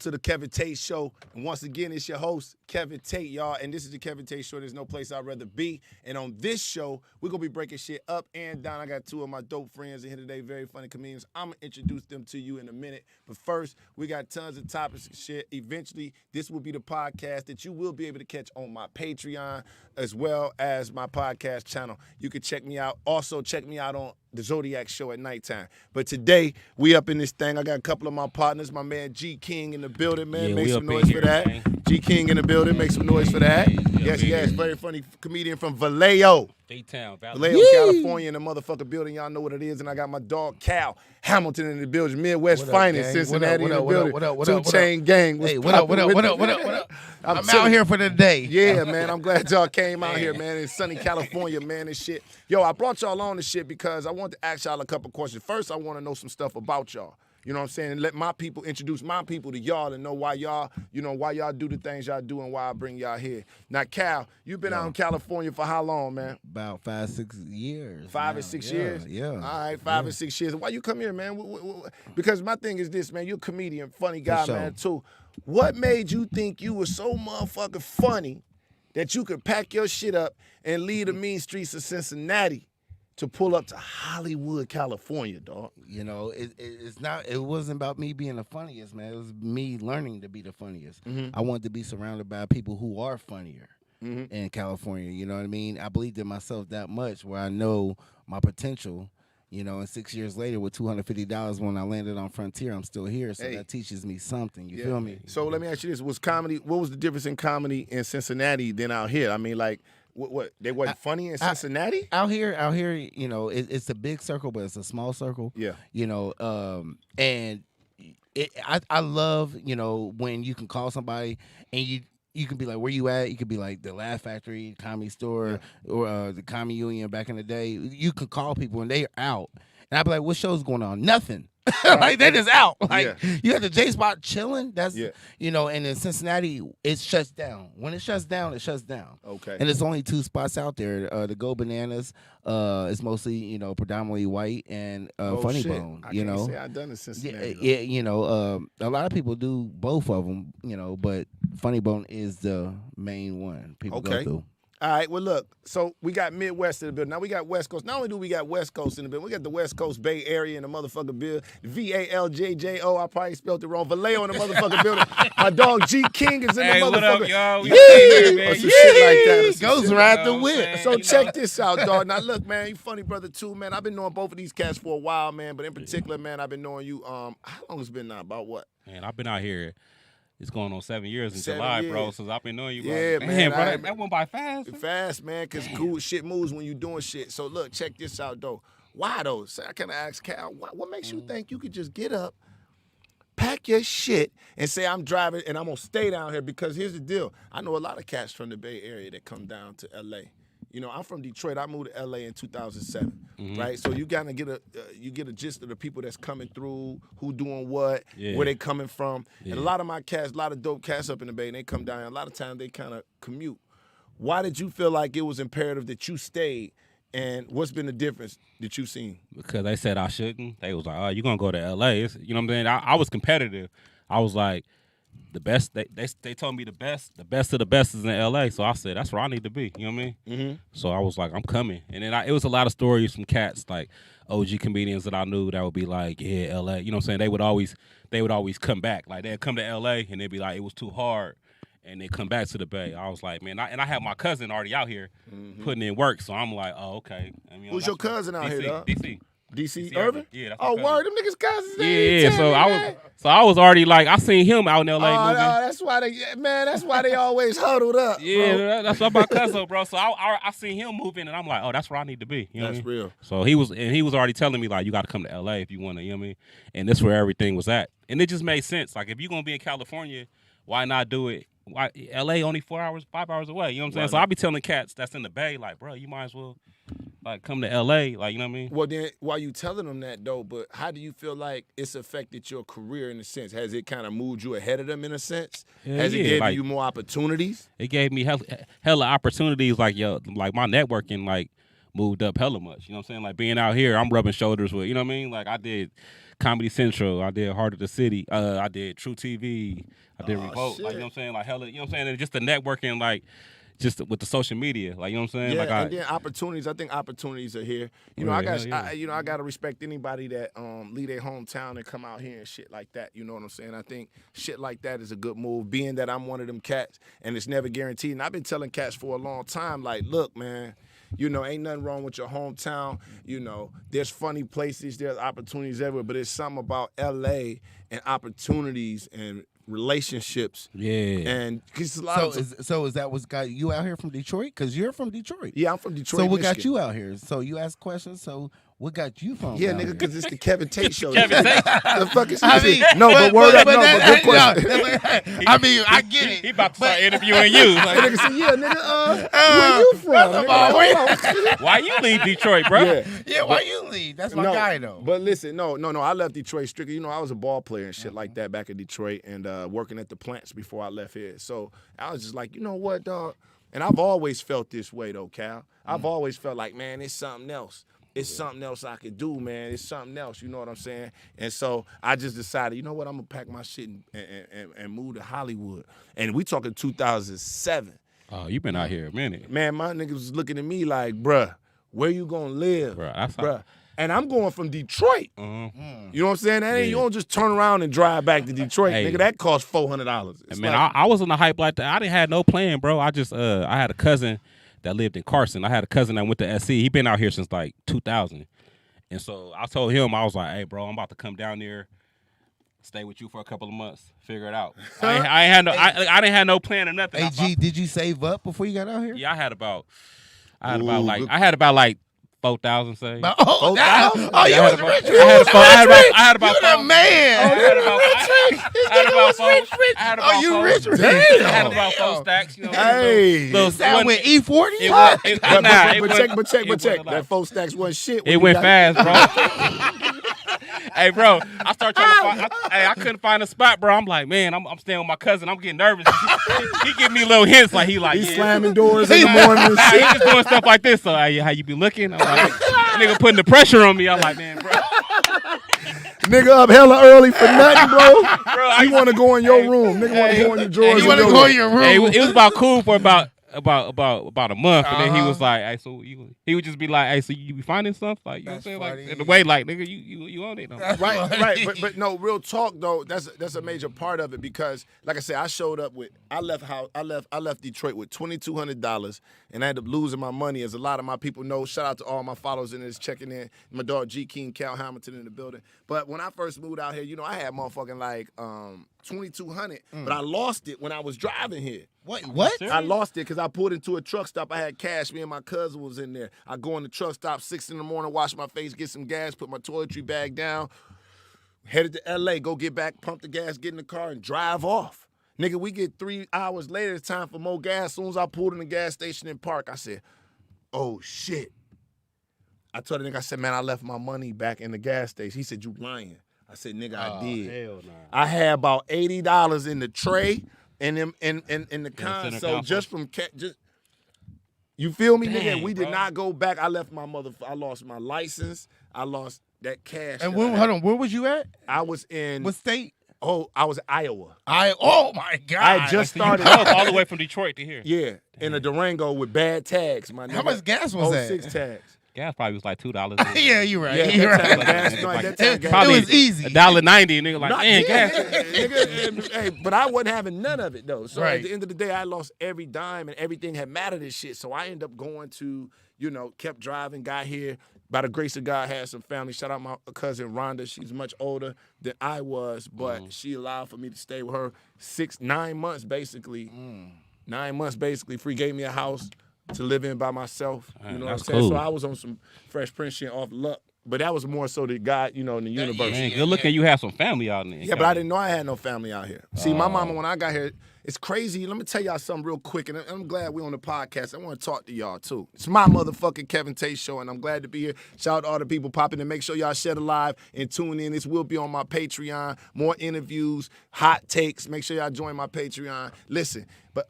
to the Kevin Tate Show. And once again, it's your host, Kevin Tate, y'all. And this is the Kevin Tate Show. There's no place I'd rather be. And on this show, we're going to be breaking shit up and down. I got two of my dope friends in here today, very funny comedians. I'm going to introduce them to you in a minute. But first, we got tons of topics and shit. Eventually, this will be the podcast that you will be able to catch on my Patreon as well as my podcast channel. You can check me out. Also, check me out on the Zodiac Show at nighttime. But today, we up in this thing. I got a couple of my partners. My man G King in the building, man. Yeah, Make we some up in noise here, for that. man. G King in the building. Make some noise for that. Yes. Very funny comedian from Vallejo. Daytown, Vallejo, California in the motherfucking building. Y'all know what it is. And I got my dog Cal Hamilton in the building. Midwest finest, Cincinnati in the building. Two Chain Gang. Hey, what up? I'm out here for the day. Yeah, man. I'm glad y'all came out here, man. It's sunny California, man, and shit. Yo, I brought y'all on this shit because I want to ask y'all a couple questions. First, I want to know some stuff about y'all. You know what I'm saying? And let my people introduce my people to y'all and know why y'all, why y'all do the things y'all do and why I bring y'all here. Now, Cal, you've been out in California for how long, man? About 5-6 years. 5 or 6 years? Yeah. All right, 5 or 6 years. Why you come here, man? Because my thing is this, man. You're a comedian, funny guy, man, too. What made you think you were so motherfucking funny that you could pack your shit up and leave the mean streets of Cincinnati to pull up to Hollywood, California, dog? You know, it wasn't about me being the funniest, man. It was me learning to be the funniest. I wanted to be surrounded by people who are funnier in California. You know what I mean? I believed in myself that much where I know my potential. You know, and 6 years later with $250 when I landed on Frontier, I'm still here. So that teaches me something. You feel me? So let me ask you this. What was the difference in comedy in Cincinnati than out here? I mean, like, what they wasn't funny in Cincinnati? Out here, you know, it's a big circle, but it's a small circle. Yeah. You know, and I love, you know, when you can call somebody and you can be like, where you at? You could be like the Laugh Factory, Comedy Store, or the Comedy Union back in the day. You can call people and they are out. And I'd be like, what show's going on? Nothing. Like, they just out. Like, you have the J Spot chilling. That's, you know, and in Cincinnati, it shuts down. When it shuts down, it shuts down. Okay. And there's only 2 spots out there. The Go Bananas is mostly, you know, predominantly white, and Funny Bone. I you can't know, say I've done it Cincinnati. Yeah, you know, a lot of people do both of them, you know, but Funny Bone is the main one people go through. All right, well, look, so we got Midwest in the building. Now we got West Coast. Not only do we got West Coast in the building, we got the West Coast Bay Area in the motherfucking building. VALJJO, I probably spelled it wrong. Vallejo in the motherfucking building. My dog G King is in the motherfucking building. What up, y'all? Or some shit like that. Goes right the whip. So check this out, dog. Now, look, man, you funny brother, too, man. I've been knowing both of these cats for a while, man, but in particular, man, I've been knowing you, how long has it been now? About what? Man, I've been out here. It's going on 7 years in July, bro, since I've been knowing you, bro. Yeah, man. Bro, that went by fast. Fast, man, because cool shit moves when you doing shit. So, look, check this out, though. Why, though? So I kind of ask Cal, what makes you think you could just get up, pack your shit, and say, I'm driving and I'm going to stay down here? Because here's the deal. I know a lot of cats from the Bay Area that come down to L.A. You know, I'm from Detroit. I moved to L.A. in 2007, right? So you gotta get a gist of the people that's coming through, who doing what, where they coming from. And a lot of my cats, a lot of dope cats up in the Bay, and they come down. And a lot of times they kind of commute. Why did you feel like it was imperative that you stayed? And what's been the difference that you've seen? Because they said I shouldn't. They was like, oh, you're going to go to L.A. You know what I'm saying? I was competitive. I was like, the best, they told me the best of the best is in L.A., so I said, that's where I need to be, you know what I mean? So I was like, I'm coming. And then it was a lot of stories from cats, like OG comedians that I knew that would be like, yeah, L.A., you know what I'm saying? They would always come back. Like, they'd come to L.A., and they'd be like, it was too hard, and they'd come back to the Bay. I was like, man, I have my cousin already out here putting in work, so I'm like, oh, okay. I mean, Who's your cousin out here, dog? DC Irvin? Yeah, that's oh, word, them niggas cousins. Yeah. So I was already like, I seen him out in LA moving. That's why they always huddled up. Yeah, bro. that's what my cousin, bro. So I seen him moving, and I'm like, oh, that's where I need to be. You know that's what I mean? real. So he was already telling me like, you got to come to LA if you want to. You know what I mean? And that's where everything was at, and it just made sense. Like, if you're gonna be in California, why not do it? Why LA only 5 hours away? You know what I'm saying? So I be telling cats that's in the Bay, like, bro, you might as well like come to LA, like, you know what I mean? Well, then, while you telling them that though, but how do you feel like it's affected your career in a sense? Has it kind of moved you ahead of them in a sense? Has it given you more opportunities? It gave me hella opportunities, like like my networking like moved up hella much. You know what I'm saying? Like being out here, I'm rubbing shoulders with, you know what I mean? Like I did Comedy Central. I did Heart of the City. I did True TV. I did Revolt. shit. Like, you know what I'm saying? Like, hella, you know what I'm saying? And just the networking, like, just with the social media. Like, you know what I'm saying? Yeah, like, and then opportunities. I think opportunities are here. You know, Yeah, I got, hell yeah. I got to respect anybody that leave their hometown and come out here and shit like that. You know what I'm saying? I think shit like that is a good move. Being that I'm one of them cats, and it's never guaranteed. And I've been telling cats for a long time, like, look, man. You know, ain't nothing wrong with your hometown. You know, there's funny places, there's opportunities everywhere, but it's something about LA and opportunities and relationships. Yeah. And cause a lot So is that what's got you out here from Detroit? Because you're from Detroit. yeah, I'm from Detroit. So what got Michigan. you out here? So you ask questions. So what got you from? Yeah, out nigga, here? because it's the Kevin Tate show. Kevin Tate. The fuck is I mean, no, but word up, no, but good question. I mean, I get it. He about to start interviewing you. That Like, nigga said, yeah, nigga, where you from? Nigga, like, why you leave Detroit, bro? yeah. Yeah, why you leave? That's my guy though. But listen, no. I left Detroit strictly. You know, I was a ball player and shit like that back in Detroit and working at the plants before I left here. So I was just like, you know what, dog? And I've always felt this way though, Cal. I've always felt like, man, it's something else. It's something else I could do, man. It's something else, you know what I'm saying? And so I just decided, you know what, I'm gonna pack my shit and move to Hollywood. And we talking 2007. Oh, you been out here a minute. Man, my niggas was looking at me like, bruh, where you gonna live? Bruh, that's how- bruh. And I'm going from Detroit. You know what I'm saying? That ain't, you don't just turn around and drive back to Detroit, Hey. nigga. That costs $400. It's Man, like, I was on the hype like that. I didn't have no plan, bro. I just I had a cousin that lived in Carson. I had a cousin that went to SC. He been out here since like 2000. And so I told him, I was like, hey, bro, I'm about to come down there, stay with you for a couple of months, figure it out. I didn't have no plan or nothing. Hey, G, did you save up before you got out here? Yeah, I had about good- like 4,000 saved. Oh, $4,000? oh, you Yeah, was I rich. I had about You the man. I had about four. I had about Oh, you four. rich. I had about 4 stacks. You know, Hey. little, That with E40? it went, it, but, nah, it but went- check. it went a lot. That 4 stacks wasn't shit. when It you went got- fast, bro. Hey, bro, I started trying to find. I couldn't find a spot, bro. I'm like, man, I'm staying with my cousin. I'm getting nervous. He give me little hints, like He's yeah. slamming doors in the morning and Nah, shit. he just doing stuff like this. So, hey, how you be looking? I'm like, nigga putting the pressure on me. I'm like, man, bro. Nigga up hella early for nothing, bro. Bro, You want to go in your room. Nigga want to go in your drawers. You want to go in your room? Hey, it was about cool for about a month, and then he was like, "Hey, so he would just be like, hey, so you be finding stuff, like, you know what I'm saying, like, in the way, like, nigga, you own it, no? Right. But no, real talk though. That's a major part of it because, like I said, I left Detroit with $2,200, and I ended up losing my money, as a lot of my people know. Shout out to all my followers in this checking in. My dog G King, Cal Hamilton in the building. But when I first moved out here, you know, I had motherfucking like $2,200, but I lost it when I was driving here. What? Serious? I lost it because I pulled into a truck stop. I had cash. Me and my cousin was in there. I go in the truck stop 6 in the morning, wash my face, get some gas, put my toiletry bag down, headed to LA, go get back, pump the gas, get in the car, and drive off. Nigga, we get 3 hours later, it's time for more gas. As soon as I pulled in the gas station in Park, I said, oh, shit. I told the nigga, I said, man, I left my money back in the gas station. He said, you lying. I said, nigga, I did. Hell nah. I had about $80 in the tray and in the console console. just from just. You feel me, nigga? Dang, We did bro. not go back. I left my I lost my license. I lost that cash. And that I had. hold on, where was you at? I was in. What state? I was in Iowa. Oh my God! I had just So you started. drove all the way from Detroit to here. Yeah, in a Durango with bad tags. My nigga. How much gas was that? 06 tags. Gas probably was like $2. Yeah, you're right. Yeah, You're that time right. gas. No, that time gas. Probably It was easy. $1.90, nigga. Like, Not- man, yeah, gas. nigga, hey, but I wasn't having none of it though. So Right. at the end of the day, I lost every dime and everything had mattered and shit. So I ended up going to, kept driving, got here. By the grace of God, had some family. Shout out my cousin Rhonda. She's much older than I was, but she allowed for me to stay with her 9 months basically. 9 months basically. Free gave me a house to live in by myself. You know what I'm that's saying? cool. So I was on some Fresh Prince shit off luck. But that was more so that God, in the universe. Man, good looking. You have some family out there. Yeah, but I didn't know I had no family out here. See, my mama, when I got here, it's crazy. Let me tell y'all something real quick, and I'm glad we're on the podcast. I want to talk to y'all, too. It's my motherfucking Kevin Tate show, and I'm glad to be here. Shout out to all the people popping in. Make sure y'all share the live and tune in. This will be on my Patreon. More interviews, hot takes. Make sure y'all join my Patreon. Listen, but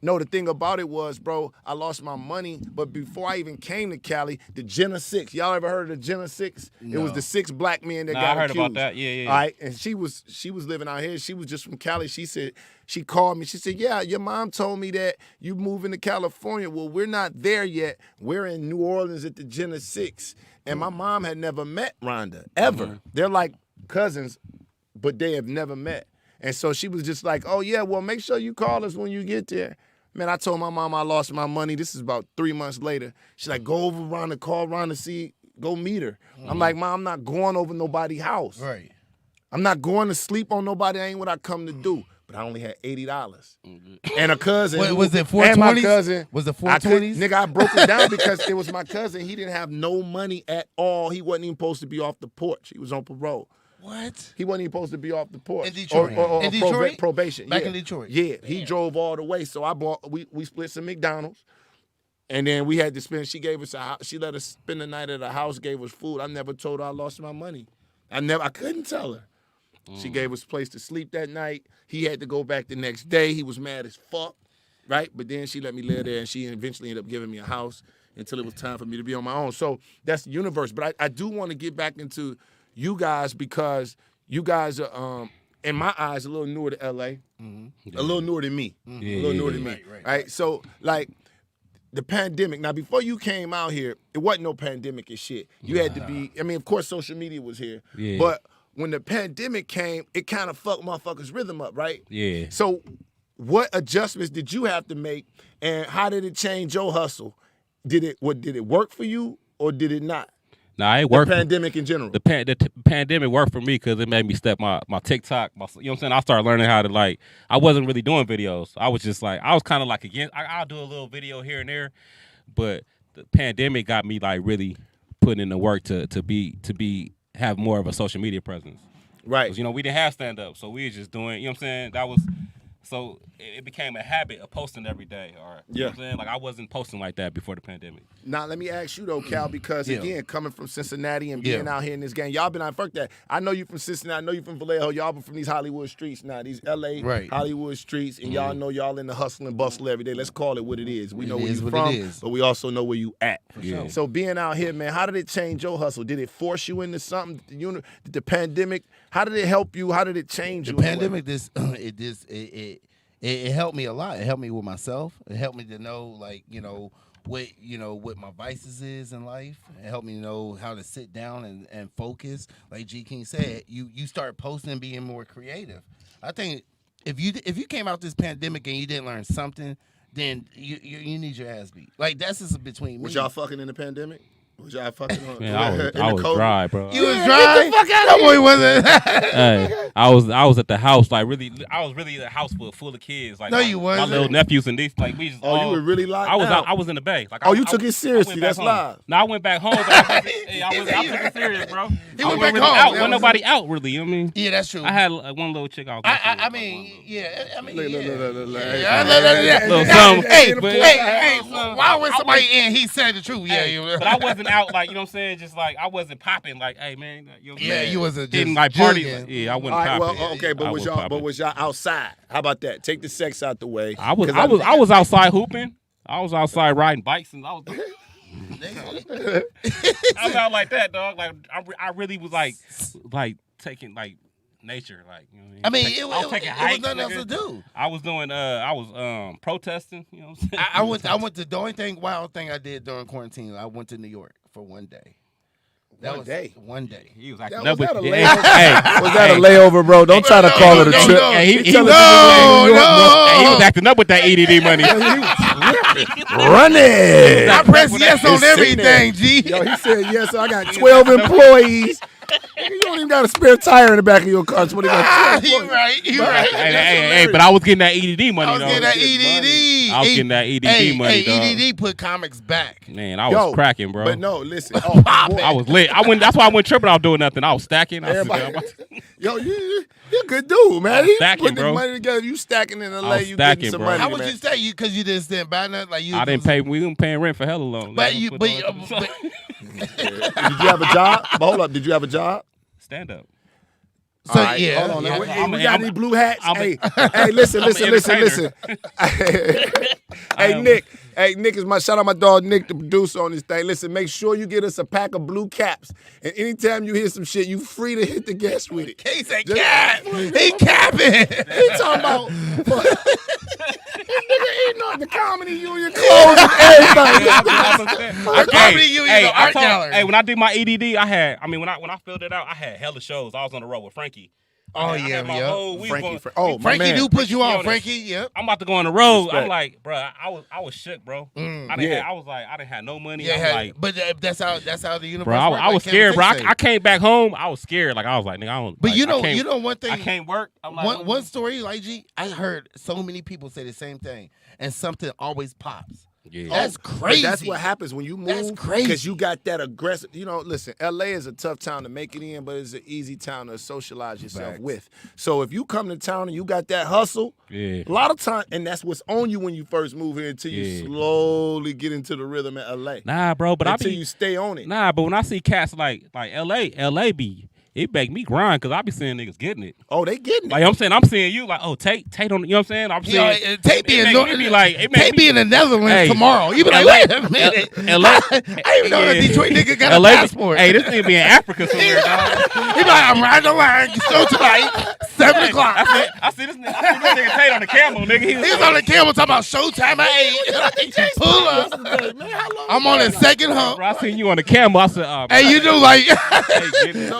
No, the thing about it was, bro, I lost my money. But before I even came to Cali, the Jenna 6. Y'all ever heard of the Jenna 6? No. It was the 6 black men that Nah, got I heard accused. about that. Yeah. All right, and she was living out here. She was just from Cali. She said, she called me. She said, yeah, your mom told me that you moving to California. Well, we're not there yet. We're in New Orleans at the Jenna 6. And my mom had never met Rhonda, ever. They're like cousins, but they have never met. And so she was just like, oh, yeah, well, make sure you call us when you get there. Man, I told my mom I lost my money. This is about 3 months later. She's like, go over Rhonda, call Rhonda, go meet her. I'm like, Mom, I'm not going over nobody's house. Right. I'm not going to sleep on nobody. That ain't what I come to do. But I only had $80. And a cousin. Wait, was it And my 420s? cousin. Was it I 420s? Nigga, I broke it down because it was my cousin. He didn't have no money at all. He wasn't even supposed to be off the porch. He was on parole. What? He wasn't even supposed to be off the porch. In Detroit? Or In Detroit? probation. Back yeah. in Detroit? Yeah, he drove all the way. So we split some McDonald's. And then we had to spend, she gave us she let us spend the night at her house, gave us food. I never told her I lost my money. I couldn't tell her. She gave us a place to sleep that night. He had to go back the next day. He was mad as fuck, right? But then she let me live there, and she eventually ended up giving me a house until it was time for me to be on my own. So that's the universe. But I do want to get back into you guys because you guys are, in my eyes, a little newer to LA, a little newer than me, a little newer than me, right? So, like, the pandemic. Now, before you came out here, it wasn't no pandemic and shit. You had to be, I mean, of course, social media was here. Yeah. But when the pandemic came, it kind of fucked motherfuckers' rhythm up, right? Yeah. So what adjustments did you have to make, and how did it change your hustle? Did it work for you, or did it not? Nah, it worked. The pandemic in general. The pandemic worked for me because it made me step my TikTok. You know what I'm saying? I started learning how to, like, I wasn't really doing videos. I was just like, I was kind of like against. I'll do a little video here and there, but the pandemic got me like really putting in the work to have more of a social media presence. Right. 'Cause, you know, we didn't have stand up, so we were just doing. You know what I'm saying? That was. So it became a habit of posting every day. Or you know what I'm saying? Like, I wasn't posting like that before the pandemic. Now, let me ask you, though, Cal, because, again, coming from Cincinnati and being Yeah. out here in this game, y'all been out, fuck that. I know you from Cincinnati, I know you from Vallejo, y'all been from these Hollywood streets now, these L.A. Right. Hollywood streets, and y'all know y'all in the hustle and bustle every day. Let's call it what it is. We know It where is you what from, it is. but we also know where you at. sure. So being out here, man, how did it change your hustle? Did it force you into something? Did the pandemic, how did it help you? How did it change The you? in a way? pandemic, it helped me a lot. It helped me with myself. It helped me to know, like, what my vices is in life. It helped me know how to sit down and focus. Like G King said, you start posting and being more creative. I think if you came out this pandemic and you didn't learn something, then you need your ass beat. Like, that's just between me. Was y'all fucking in the pandemic? Was y'all fucking on? Man, I was COVID? dry, bro. You was dry? That boy wasn't. Hey, I was at the house, like, really. I was really at a house full of kids. Like, No, you my wasn't. little nephews and these, like, we just. Oh, you were really locked I was down? I was in the Bay. Like, Oh, I- you I- took it I seriously. went back That's home. live. No, I went back home. But I took it serious, bro. He I went wasn't back really home. out. That Wasn't was- nobody out really. You know what I mean? Yeah, that's true. I had one little chick out. I mean, yeah. I mean, Look, yeah. look. Little something. Hey, But- hey, why when somebody in, he said the truth? Yeah, Hey, but I wasn't out, like, you know what I'm saying? Just like, I wasn't popping like, hey, man, you know what I'm Yeah, saying? you wasn't Hitting just like parties. jugging. Like, yeah, I wasn't All right, popping. well, okay, but I was wasn't y'all popping. outside? How about that? Take the sex out the way. I was 'Cause I was outside hooping. I was outside riding bikes, and I was I'm out like that, dog. Like, I really was like taking like nature, like, you know what I mean, I it was was taking hikes, nothing else nigga. to do. I was doing I was protesting, you know what I'm saying? I went to the only wild thing I did during quarantine. I went to New York for one day. One day? One day. He was acting That- up was with that a hey, layover? hey, Was that a hey, layover, bro? Don't try to call it a no, trip. no. Hey, he Tell was us hey, he was acting up with that EDD money. running. I pressed yes on It's sitting there. everything, G. Yo, he said yes. So I got 12 employees. Nigga, you don't even got a spare tire in the back of your car. Somebody got 12 He employees. right. He right. Hey, but I was getting that EDD money, I was though. getting that Getting EDD. I was getting that EDD money, dog. EDD put comics back. Man, I was Yo, cracking, bro. But no, listen. Oh, boy. I was lit. That's why I wasn't tripping off doing nothing. I was stacking. I was Everybody, yo, you're a good dude, man. You stacking, putting bro. this money together. You stacking in LA. was You stacking, getting some bro. money, How would man. you say you? Because you just didn't buy nothing. Like you. I didn't pay. We weren't paying rent for hella long. But you. But Did you have a job? But hold up. Did you have a job? stand up. So All right, yeah, hold on. yeah. Hey, we got any blue hats? Hey, listen. I'm an entertainer. Hey, Nick. Hey, Nick is shout out my dog Nick, the producer on this thing. Listen, make sure you get us a pack of blue caps. And anytime you hear some shit, you free to hit the guest with it. He said cap. He capping. He talking about this nigga eating off the comedy union clothes and everything. The comedy union, the art gallery. Hey, when I did my EDD, when I filled it out, I had hella shows. I was on the road with Frankie. Oh, I yeah, had my yeah. whole week Frankie, going- my Frankie man. do put you on, Jonas. Frankie. Yep. I'm about to go on the road. Respect. I'm like, bro, I was shook, bro. I didn't have no money. Yeah, I'm like, but that's how the universe bro, works. I was like scared, bro. Kevin Fitz I came back home. I was scared. Like I was like, nigga, I don't. But like, I can't- one thing. I can't work. I'm like, One story, like G, I heard so many people say the same thing, and something always pops. Yeah. That's But crazy. that's what happens when you move. That's crazy. Because you got that aggressive. Listen, LA is a tough town to make it in, but it's an easy town to socialize yourself Facts. with. So if you come to town and you got that hustle, Yeah. a lot of time, and that's what's on you when you first move here until you Yeah. slowly get into the rhythm in LA. Nah, bro, but until you stay on it. Nah, but when I see cats like LA be, it make me grind because I be seeing niggas getting it. Oh, they getting it. Like I'm seeing you like, oh, Tate on, you know what I'm saying? I'm saying, Tate be in in the Netherlands Hey, tomorrow. You be like, LA wait a minute. LA, I didn't even know that yeah. Detroit nigga got LA, a passport. Hey, this nigga be in Africa somewhere, dog. He be like, I'm riding the line. Show tonight, 7 o'clock. I see this nigga Tate on the camel, nigga. He was on the camera talking about showtime at 8. Pull up. I'm on the second hump. Bro, I seen you on the camel. I said, oh, bro, Hey, you do like, hey, get it.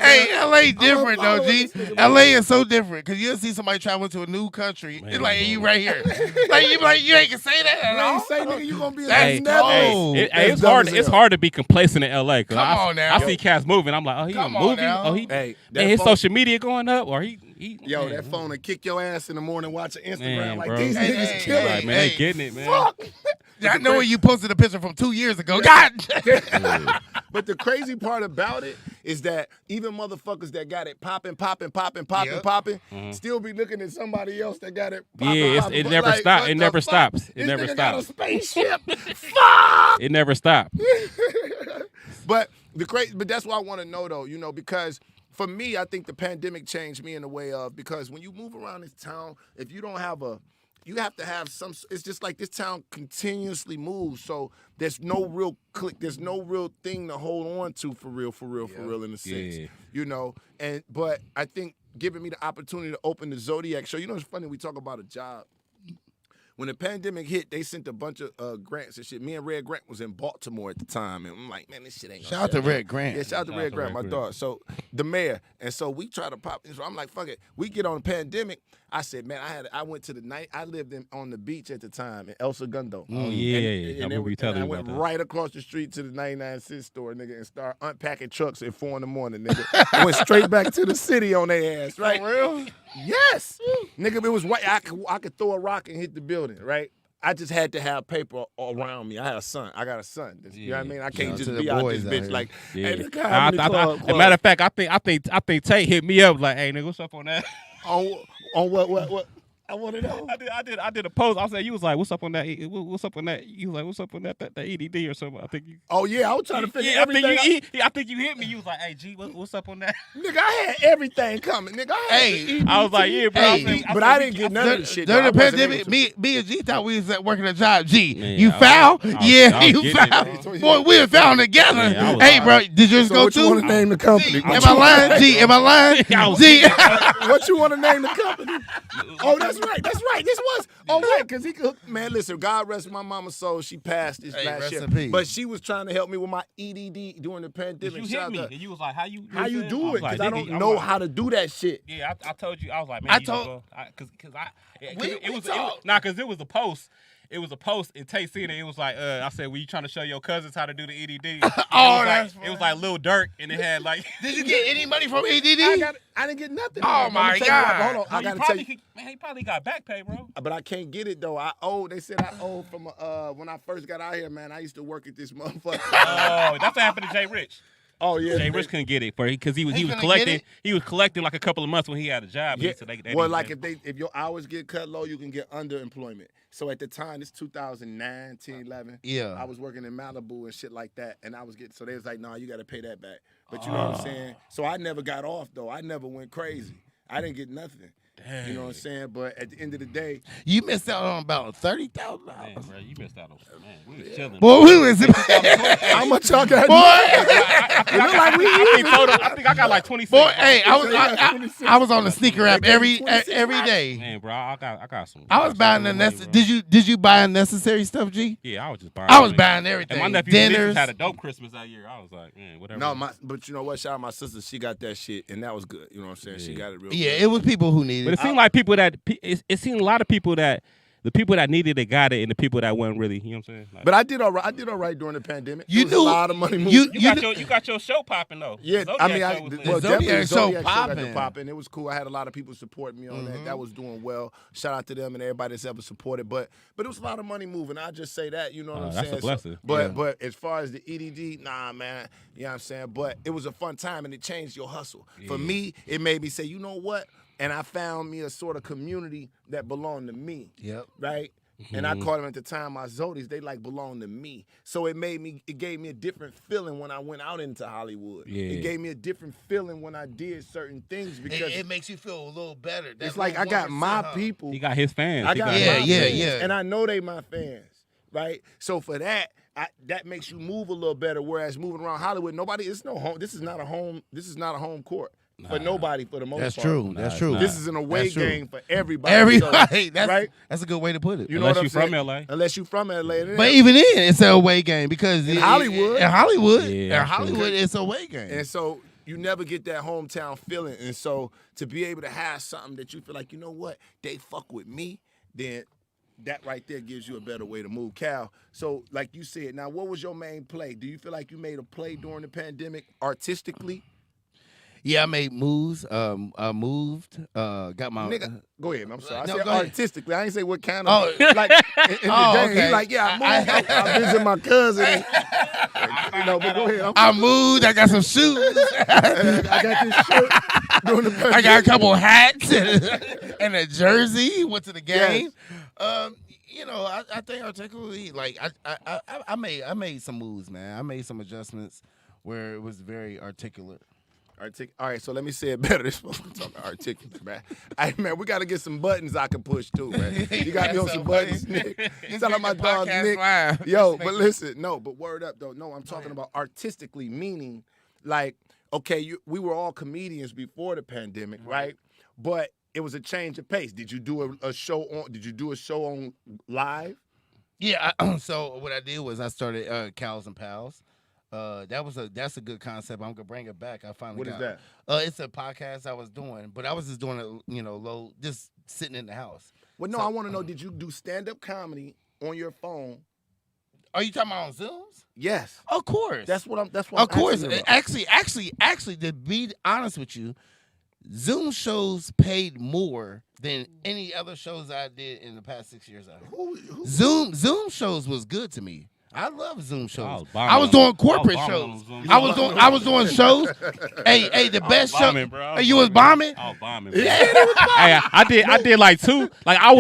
hey, LA different though, G. LA is so different because you'll see somebody traveling to a new country. Man, it's like, hey, you right here. Like you be like, you ain't can say that at all. Say, nigga, you gonna be That's like, cold. It's hard. It's hard to be complacent in LA. Cause Come on now. I see cats moving. I'm like, oh, he Come on moving. now. Oh, he. Hey, Man, his phone- social media going up, or he. Yo, man. that phone will kick your ass in the morning watching Instagram. Man, like, bro. these Hey, niggas hey, killing. Like, man, they getting it, man. Fuck. I know when you posted a picture from 2 years ago. God. But the crazy part about it is that even motherfuckers that got it popping, Yep. still be looking at somebody else that got it popping. Yeah, popping, it but never like, stops. what It the never fuck? stops. It This never nigga got a stops. spaceship. Fuck. It never stops. But that's what I want to know though, because for me, I think the pandemic changed me in the way of, because when you move around this town, if you don't have you have to have some. It's just like this town continuously moves, so there's no real click. There's no real thing to hold on to for real, in a sense, Yeah. But I think giving me the opportunity to open the Zodiac show. It's funny we talk about a job. When the pandemic hit, they sent a bunch of grants and shit. Me and Red Grant was in Baltimore at the time, and I'm like, man, this shit ain't gonna Shout out to Red Grant. Yeah, shout out to Red Grant, my dog. So the mayor, and so we try to pop. So I'm like, fuck it. We get on the pandemic. I said, man, I went to the night. I lived on the beach at the time in El Segundo. Oh yeah, And I remember you telling I me went about that. right across the street to the 99-cent store, nigga, and start unpacking trucks at 4 a.m, nigga. Went straight back to the city on their ass, right? For real? Yes, nigga. It was white. I could throw a rock and hit the building, right? I just had to have paper around me. I had a son. I got a son. You know what I mean? I can't Shout out just to the be out boys this out bitch here. like, Yeah. hey, look how many club. As a matter of fact, I think Tate hit me up like, hey nigga, what's up on that? On what? I want to know. I did a post. I said, you was like, what's up on that? What's up on that? You was like, what's up on that EDD or something? I think you. Oh yeah, I was trying to figure Yeah, everything. I think you hit me. You was like, hey G, what's up on that? Nigga, I had everything coming. Nigga, I had Hey, the EBT. I was like, yeah, bro. Hey, but I didn't get none of the shit. During though. the I wasn't pandemic, able to. me and G thought we was working a job. G, Man, you I was- foul? I was- Yeah, I was you getting it, foul. bro. Boy, we were found together. Yeah, I was- Hey, bro, did yours So go what you want too? to name the company? Am I lying? G, am I lying? I was G, What you want to name the company? Oh, that's right. This was. Oh, right, because he could. Man, listen, God rest my mama's soul. She passed this Hey, last rest year. in peace. But she was trying to help me with my EDD during the pandemic. You Shout hit me, out to- and you was like, how you do it? Because I don't I'm know like, how to do that shit. Yeah, I told you. I was like, man, I you told- go, cause We it was talked. cause it was a post. It was a post. It Tate seen it. It was like, I said, "Were you trying to show your cousins how to do the EDD?" Oh, that's it was like Lil Durk, and it had like. did you get any money from EDD? I didn't get nothing. Oh, I'm gonna my tell you what, God. hold on, I gotta tell you. Man, he probably got back pay, bro. But I can't get it though. I owe. They said I owe from when I first got out here, man. I used to work at this motherfucker. Oh, that's what happened to Jay Rich. Oh yeah. Jay Rich couldn't get it because he was couldn't get collecting. it? He was collecting like a couple of months when he had a job. Yeah. So they Well, didn't like get it. if your hours get cut low, you can get underemployment. So at the time, it's 2009, 10, 11. Yeah. I was working in Malibu and shit like that, and I was getting. So they was like, "Nah, you got to pay that back." But you know what I'm saying? So I never got off though. I never went crazy. I didn't get nothing. Dang. You know what I'm saying? But at the end of the day, You missed out on about $30,000. Man, bro, you missed out on man. We was chilling. Boy, we was how much y'all got? boy. It look like we I think I got like 26. Boy, hey, I was on the sneaker app every day. Man, bro, I got some. I was buying the necessary. Did you buy unnecessary stuff, G? Yeah, I was just buying. I was buying everything. And my nephew Dinners. had a dope Christmas that year. I was like, man, whatever. No, but you know what? Shout out my sister. She got that shit, and that was good. You know what I'm saying? She got it real. Yeah, good. it was people who needed But it. it seemed like people that it seemed a lot of people that the people that needed it got it, and the people that wasn't really, you know what I'm saying? Like, But I did all right. I did all right during the pandemic. You There was do- a lot of money moving. you got your show popping though. Yeah, Zodiac I mean, show was lit. well, Zodiac definitely show Zodiac got popping. the popping. It was cool. I had a lot of people support me on that. That was doing well. Shout out to them and everybody that's ever supported. But it was a lot of money moving. I just say that, you know what I'm that's saying? a blessing. But as far as the EDD, nah, man, you know what I'm saying? But it was a fun time and it changed your hustle. For me, it made me say, you know what? And I found me a sort of community that belonged to me. Yep. Right? And I called them at the time my Zodies. They like belong to me. So it gave me a different feeling when I went out into Hollywood. Yeah. It gave me a different feeling when I did certain things because It makes you feel a little better. it's like I got my people. He got his fans. I He got got my Yeah, yeah, fans, yeah. and I know they my fans, right? So for that, that makes you move a little better. Whereas moving around Hollywood, it's no home. This is not a home. This is not a home court for nobody for the most That's part. true. That's true. This is an away That's true. game for everybody. Everybody. So, That's right? That's a good way to put it. You know Unless what I'm you from saying? LA. Unless you from LA. But even then, it's an away game because In Hollywood. in Hollywood, Yeah, that's true. it's a away game. And so you never get that hometown feeling. And so to be able to have something that you feel like, you know what, they fuck with me, then that right there gives you a better way to move. Cal, so like you said, now what was your main play? Do you feel like you made a play during the pandemic artistically? Yeah, I made moves. I moved. Got my. Nigga, go ahead. I'm sorry. I No, said go ahead. artistically. I ain't say what kind of. Oh. Like in the game, okay. he like, yeah, I moved. I visit my cousin. No, but go ahead. I moved. I got some shoes. I got this shirt during the pandemic. I got a couple hats and a jersey. Went to the game. You know, I think articulately, like I made some moves, man. I made some adjustments where it was very articulate. All right, so let me say it better. This motherfucker talking articulate, man. Hey, man, we got to get some buttons I can push too, man. You got me on some buttons, Nick. You talking about my dog, Nick. Yo, but listen, but word up, though. No, I'm talking about artistically, meaning like, okay, we were all comedians before the pandemic, right? But it was a change of pace. Did you do a show on? Did you do a show on live? Yeah. So what I did was I started Cows and Pals. That's a good concept. I'm gonna bring it back. I finally What is got that? It's a podcast I was doing, but I was just doing it, low, just sitting in the house. Well, no, I want to know. Did you do stand-up comedy on your phone? Are you talking about on Zooms? Yes. Of course. That's what I'm. That's what. Of I'm course. asking about. Actually, to be honest with you, Zoom shows paid more than any other shows I did in the past 6 years. Zoom shows was good to me. I love Zoom shows. I was doing corporate shows. I was doing shows. Hey, the best show. Bro. Hey, you was bombing? I was bombing. Bro. Hey, I did like two. Like I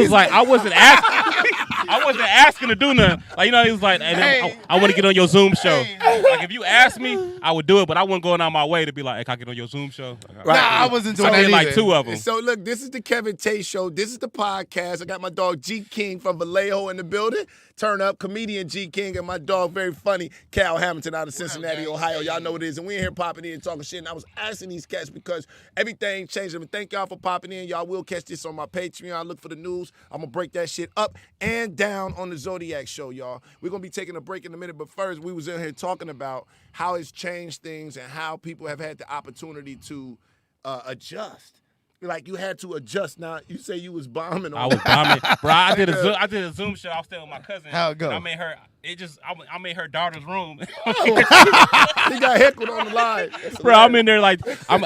wasn't asking to do nothing. Like he was like, hey, I want to get on your Zoom show. Like if you asked me, I would do it, but I wasn't going out my way to be like, hey, can I get on your Zoom show? Right. Nah, I wasn't doing I that did like either. two of them. So look, this is the Kevin Tate Show. This is the podcast. I got my dog G King from Vallejo in the building. Turn up, comedian G King, and my dog, very funny, Cal Hamilton out of Cincinnati, Ohio. Y'all know what it is. And we in here popping in talking shit. And I was asking these cats because everything changed. And thank y'all for popping in. Y'all will catch this on my Patreon. Look for the news. I'm going to break that shit up and down on the Zodiac Show, y'all. We're going to be taking a break in a minute. But first, we was in here talking about how it's changed things and how people have had the opportunity to adjust. Like you had to adjust. Now you say you was bombing. I was bombing, bro. I did a Zoom show. I was staying with my cousin. How it go? I made her. I made her daughter's room. He got heckled on the line. That's Bro, I'm in there like, I'm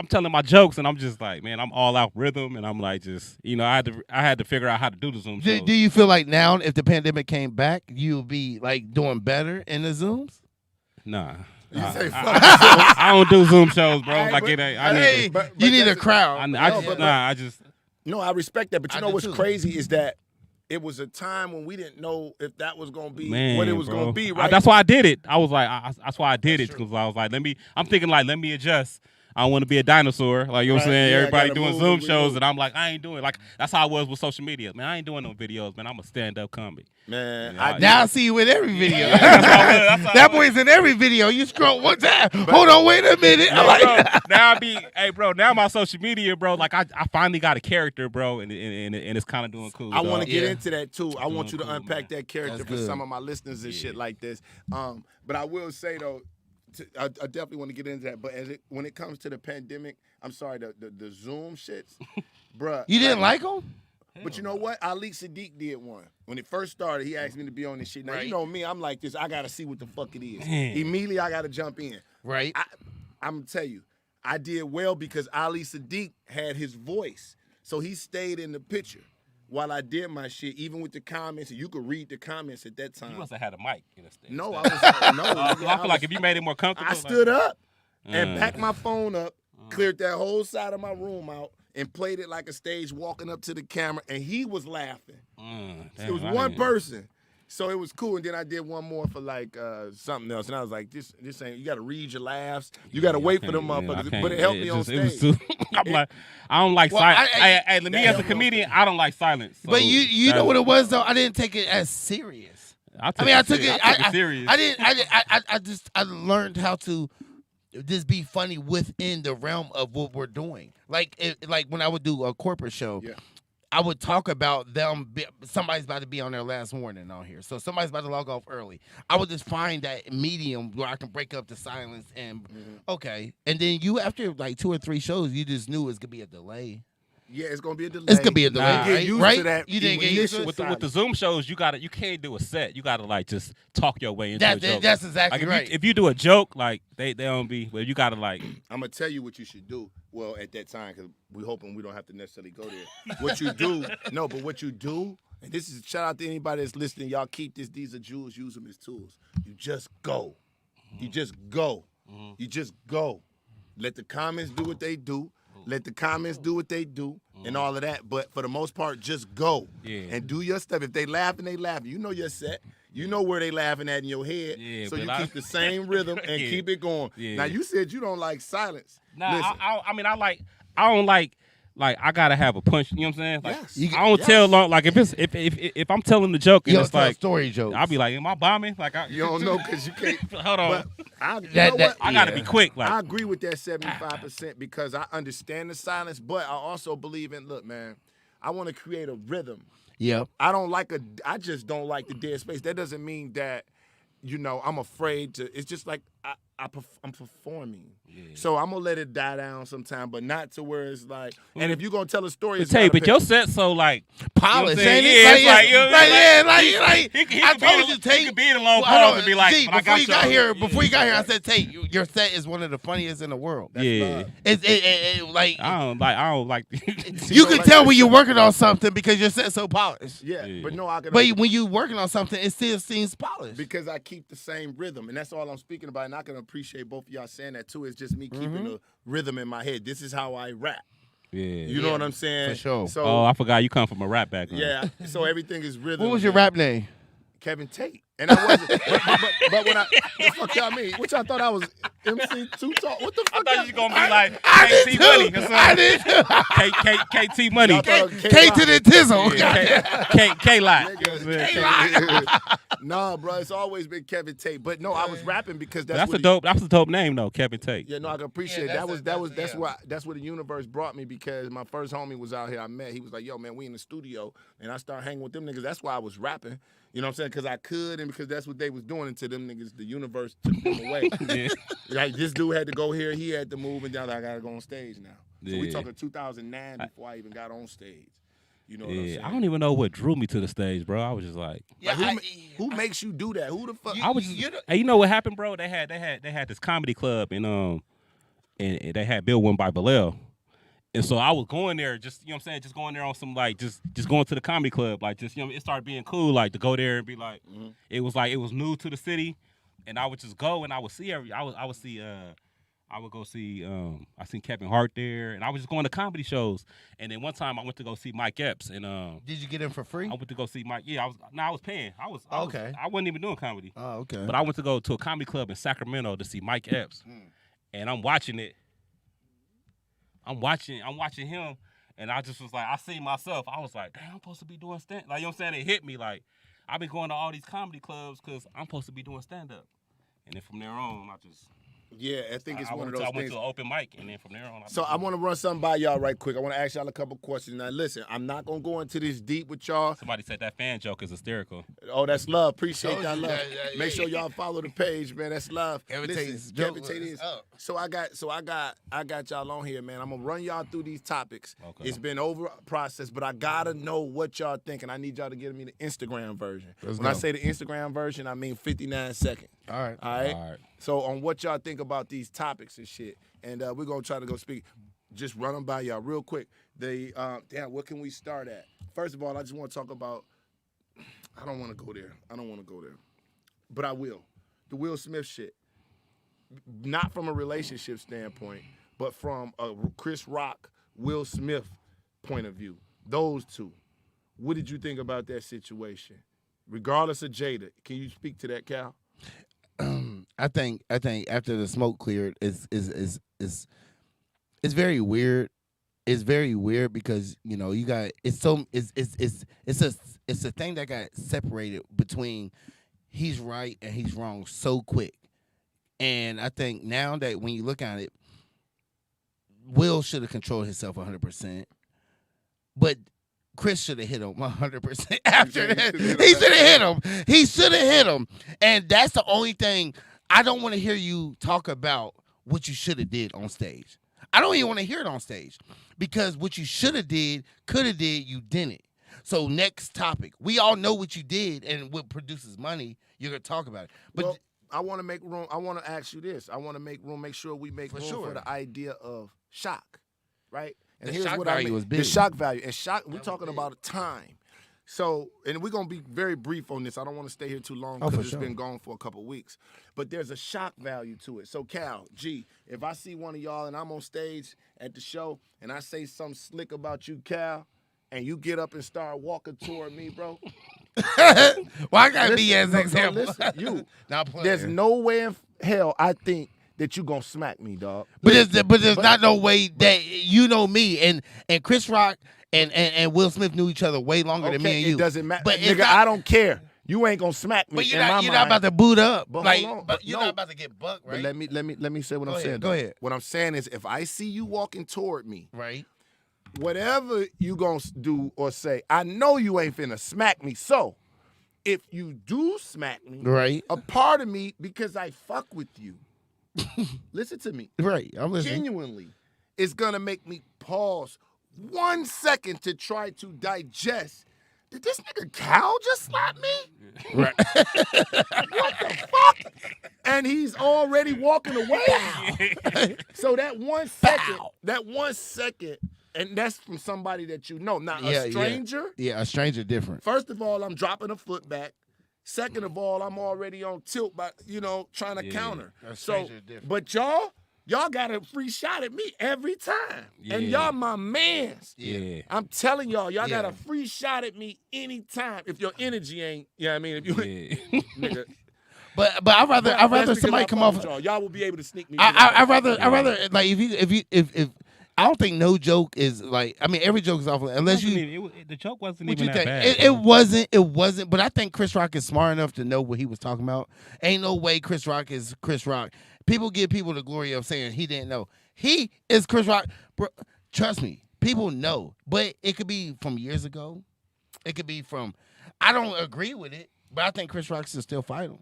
telling my jokes and I'm just like, man, I'm all out rhythm and I'm like, just, I had to figure out how to do the Zoom show. Do you feel like now, if the pandemic came back, you'll be like doing better in the Zooms? Nah. You say fuck. I don't do Zoom shows, bro. Hey, like but- it ain't. I Hey, need. but you need a that's- crowd. I just. No, I respect that, but you I know do what's too. crazy is that it was a time when we didn't know if that was gonna be Man, what it was bro. gonna be, right? That's why I did it. I was like, that's why I did it because I was like, I'm thinking like, let me adjust. I don't want to be a dinosaur. Like, you know what I'm Right, saying? yeah, I Everybody gotta doing move, Zoom we shows, move. and I'm like, I ain't doing it. Like, that's how I was with social media. Man, I ain't doing no videos, man. I'm a stand-up comic. Man, Yeah, I Now I see you in every video. That's how I was. That boy's in every video. You scroll one time. Hold on, wait a minute. I'm like, Bro, now now my social media, bro, like I finally got a character, bro, and it's kind of doing cool. I want to dog. get Yeah. into that too. I want you to cool, unpack man. that character That's for good. some of my listeners and shit like this. But I will say though, I definitely want to get into that. But when it comes to the pandemic, I'm sorry, the Zoom shits, bruh. you didn't like him? But you know what? Ali Sadiq did one. When it first started, he asked me to be on this shit. Now, Right. you know me, I'm like this. I got to see what the fuck it is. Man. Immediately, I got to jump in. Right. I'm going to tell you, I did well because Ali Sadiq had his voice. So he stayed in the picture while I did my shit, even with the comments. And you could read the comments at that time. You must have had a mic in the stage. No, I was no. I feel like if you made it more comfortable. I stood up and Mm. backed my phone up, cleared that whole side of my room out, and played it like a stage, walking up to the camera, and he was laughing. It was one person. So it was cool, and then I did one more for like something else, and I was like, "This ain't. You got to read your laughs. You got to wait for them motherfuckers." But it helped me on stage. It was too, I'm like, I don't like Well, silence. I- Hey, me as a comedian, I don't like silence. So But you know what it was though? I didn't take it as serious. I took it serious. I learned how to just be funny within the realm of what we're doing. Like when I would do a corporate show, Yeah. I would talk about them. Somebody's about to be on their last warning on here, so somebody's about to log off early. I would just find that medium where I can break up the silence and okay. And then you, after like 2 or 3 shows, you just knew it was gonna be a delay. Yeah, it's gonna be a delay. It's gonna be a delay, Nah. Get right? used right? to that. You didn't get used to it. with the Zoom shows, you can't do a set. You gotta like just talk your way into a joke. That's exactly like right. if you do a joke, like they don't be. Well, you gotta like. I'm gonna tell you what you should do. Well, at that time, because we're hoping we don't have to necessarily go there. What you do, no, but what you do, and this is shout out to anybody that's listening. Y'all keep this. These are jewels. Use them as tools. You just go. You just go. You just go. Let the comments do what they do. Let the comments do what they do and all of that. But for the most part, just go and do your stuff. If they laughing, they laughing. You know your set. You know where they laughing at in your head. Yeah, so but you keep the same rhythm and Yeah. keep it going. Yeah. Now, you said you don't like silence. Nah, Listen. I don't like I gotta have a punch. You know what I'm saying? Like, Yes. I don't tell long. Like if I'm telling the joke and You don't it's tell like story jokes. I'll be like, am I bombing? Like You don't know because you can't. Hold on. But I, you That- know that- what? I gotta be quick. Like I agree with that 75% because I understand the silence, but I also believe in, look, man, I want to create a rhythm. Yep. I just don't like the dead space. That doesn't mean that, I'm afraid to, it's just like I'm performing. So I'm going to let it die down sometime, but not to where it's like, and if you're going to tell a story, it's tell you, gotta but your set's so like Polished, you know what I'm ain't saying? it? Yeah, it's like, you know, like, I told you, Tate. He could be in a long Well, hold pause on, and be like, G, but I before got you got y'all. here, before you got here, I said, Tate, your set is one of the funniest in the world. Yeah. It's like I don't like you can like tell that when you're shit. working on something because your set's so polished. Yeah, but no, I can. But when you're working on something, it still seems polished. Because I keep the same rhythm, and that's all I'm speaking about. And I can appreciate both of y'all saying that too. It's just me keeping the rhythm in my head. This is how I rap. Yeah. You know what I'm saying? for sure. So Oh, I forgot you come from a rap background. yeah, so everything is rhythm. What was your rap name? Kevin Tate. And I wasn't. but when what the fuck y'all mean? What y'all thought I was MC Two Talk? What the I fuck? thought y'all- you was gonna be like I did KT Money too. or something. I did too. KT Money. Y'all thought I was K to the tizzle. K Lot. Nah, bro, it's always been Kevin Tate. But no, I was rapping because that's That's what a dope name though, Kevin Tate. Yeah, no, I can appreciate Yeah, it. that's That's where the universe brought me because my first homie was out here. I met. He was like, "Yo, man, we in the studio," and I started hanging with them niggas. That's why I was rapping. You know what I'm saying? Because I could, and because that's what they was doing. Until them niggas, the universe took them away. Yeah. Like this dude had to go here, he had to move, and then I gotta go on stage now. So we Yeah. talking 2009 before I even got on stage. You know what I'm saying? Yeah, I don't even know what drew me to the stage, bro. I was just like, Like, who makes you do that? Who the fuck? I was just, hey, you know what happened, bro? They had this comedy club and they had built one by Bilal. And so I was going there, just you know what I'm saying, just going there on some like just going to the comedy club, like just it started being cool, like to go there and be like, it was new to the city, and I would just go and I would see I would go see I seen Kevin Hart there, and I was just going to comedy shows. And then one time I went to go see Mike Epps, and Did you get in for free? I went to go see Mike. Yeah, I was paying. Okay. I wasn't even doing comedy. Oh, okay. But I went to go to a comedy club in Sacramento to see Mike Epps, and I'm watching it. I'm watching him, and I just was like, I see myself. I was like, damn, I'm supposed to be doing stand. Like, you know what I'm saying? It hit me like I've been going to all these comedy clubs because I'm supposed to be doing stand up, and then from there on, I just. Yeah, I think it's one of those I went things. to an open mic, and then from there on. So I want to run something by y'all right quick. I want to ask y'all a couple questions. Now, listen, I'm not going to go into this deep with y'all. Somebody said that fan joke is hysterical. Oh, that's love. Appreciate y'all love. Yeah. Make sure y'all follow the page, man. That's love. Kevin Listen, Tate's Kevin Tate is. up. So I got y'all on here, man. I'm gonna run y'all through these topics. Okay. It's been over processed, but I gotta know what y'all think, and I need y'all to give me the Instagram version. Let's when go. I say the Instagram version, I mean 59 seconds. All right. All right. All right. So on what y'all think about these topics and shit, and we're gonna try to go speak. Just run them by y'all real quick. What can we start at? First of all, I just want to talk about. I don't want to go there. But I will. The Will Smith shit. Not from a relationship standpoint, but from a Chris Rock, Will Smith point of view. Those two. What did you think about that situation? Regardless of Jada, can you speak to that, Cal? I think after the smoke cleared, it's very weird. It's very weird because you got it's a thing that got separated between he's right and he's wrong so quick. And I think now that when you look at it, Will should have controlled himself 100%, but Chris should have hit him 100% after that. He should have hit him. He should have hit him. And that's the only thing. I don't want to hear you talk about what you should have did on stage. I don't even want to hear it on stage because what you should have did, could have did, you didn't. So next topic. We all know what you did and what produces money. You're going to talk about it. But well, I want to make room. I want to ask you this. I want to make sure we make room for the idea of shock, right? And the here's shock what value I mean. was big. The shock value. And shock, we're talking about a time. So, and we're going to be very brief on this. I don't want to stay here too long because it's been gone for a couple weeks. But there's a shock value to it. So, Cal, G, if I see one of y'all and I'm on stage at the show and I say something slick about you, Cal, and you get up and start walking toward me, bro. Well, I got to be as an example. Listen, Not playing. there's no way in hell I think that you going to smack me, dog. But there's not no way that you know me and Chris Rock and Will Smith knew each other way longer than me and you. It doesn't matter. But Nigga, I don't care. You ain't gonna smack me. But you're in not my mind. about to boot up. But like, hold on. but you're not about to get bucked, right? But let me say what I'm saying. Go ahead. What I'm saying is, if I see you walking toward me, Right. whatever you gonna do or say, I know you ain't finna smack me. So, if you do smack me, Right. a part of me, because I fuck with you, listen to me, Right. I'm listening. genuinely, is gonna make me pause 1 second to try to digest. Did this nigga Cal just slap me? Right. What the fuck? And he's already walking away. So that 1 second, and that's from somebody that you know, not a stranger. Yeah, a stranger different. First of all, I'm dropping a foot back. Second of all, I'm already on tilt by, trying to counter. A So, stranger different. but y'all got a free shot at me every time. And Yeah. y'all my mans. Yeah. I'm telling y'all got Yeah. a free shot at me anytime. If your energy ain't, I mean, if you Yeah. nigga. But I'd rather That's because somebody I come fuck off. with y'all will be able to sneak me. I'd rather like if I don't think no joke is like, I mean every joke is awful unless you. The joke wasn't What even you that think? bad. It wasn't. But I think Chris Rock is smart enough to know what he was talking about. Ain't no way Chris Rock is Chris Rock. People give people the glory of saying he didn't know. He is Chris Rock. Bro, trust me, people know. But it could be from years ago. It could be from. I don't agree with it, but I think Chris Rock should still fight him.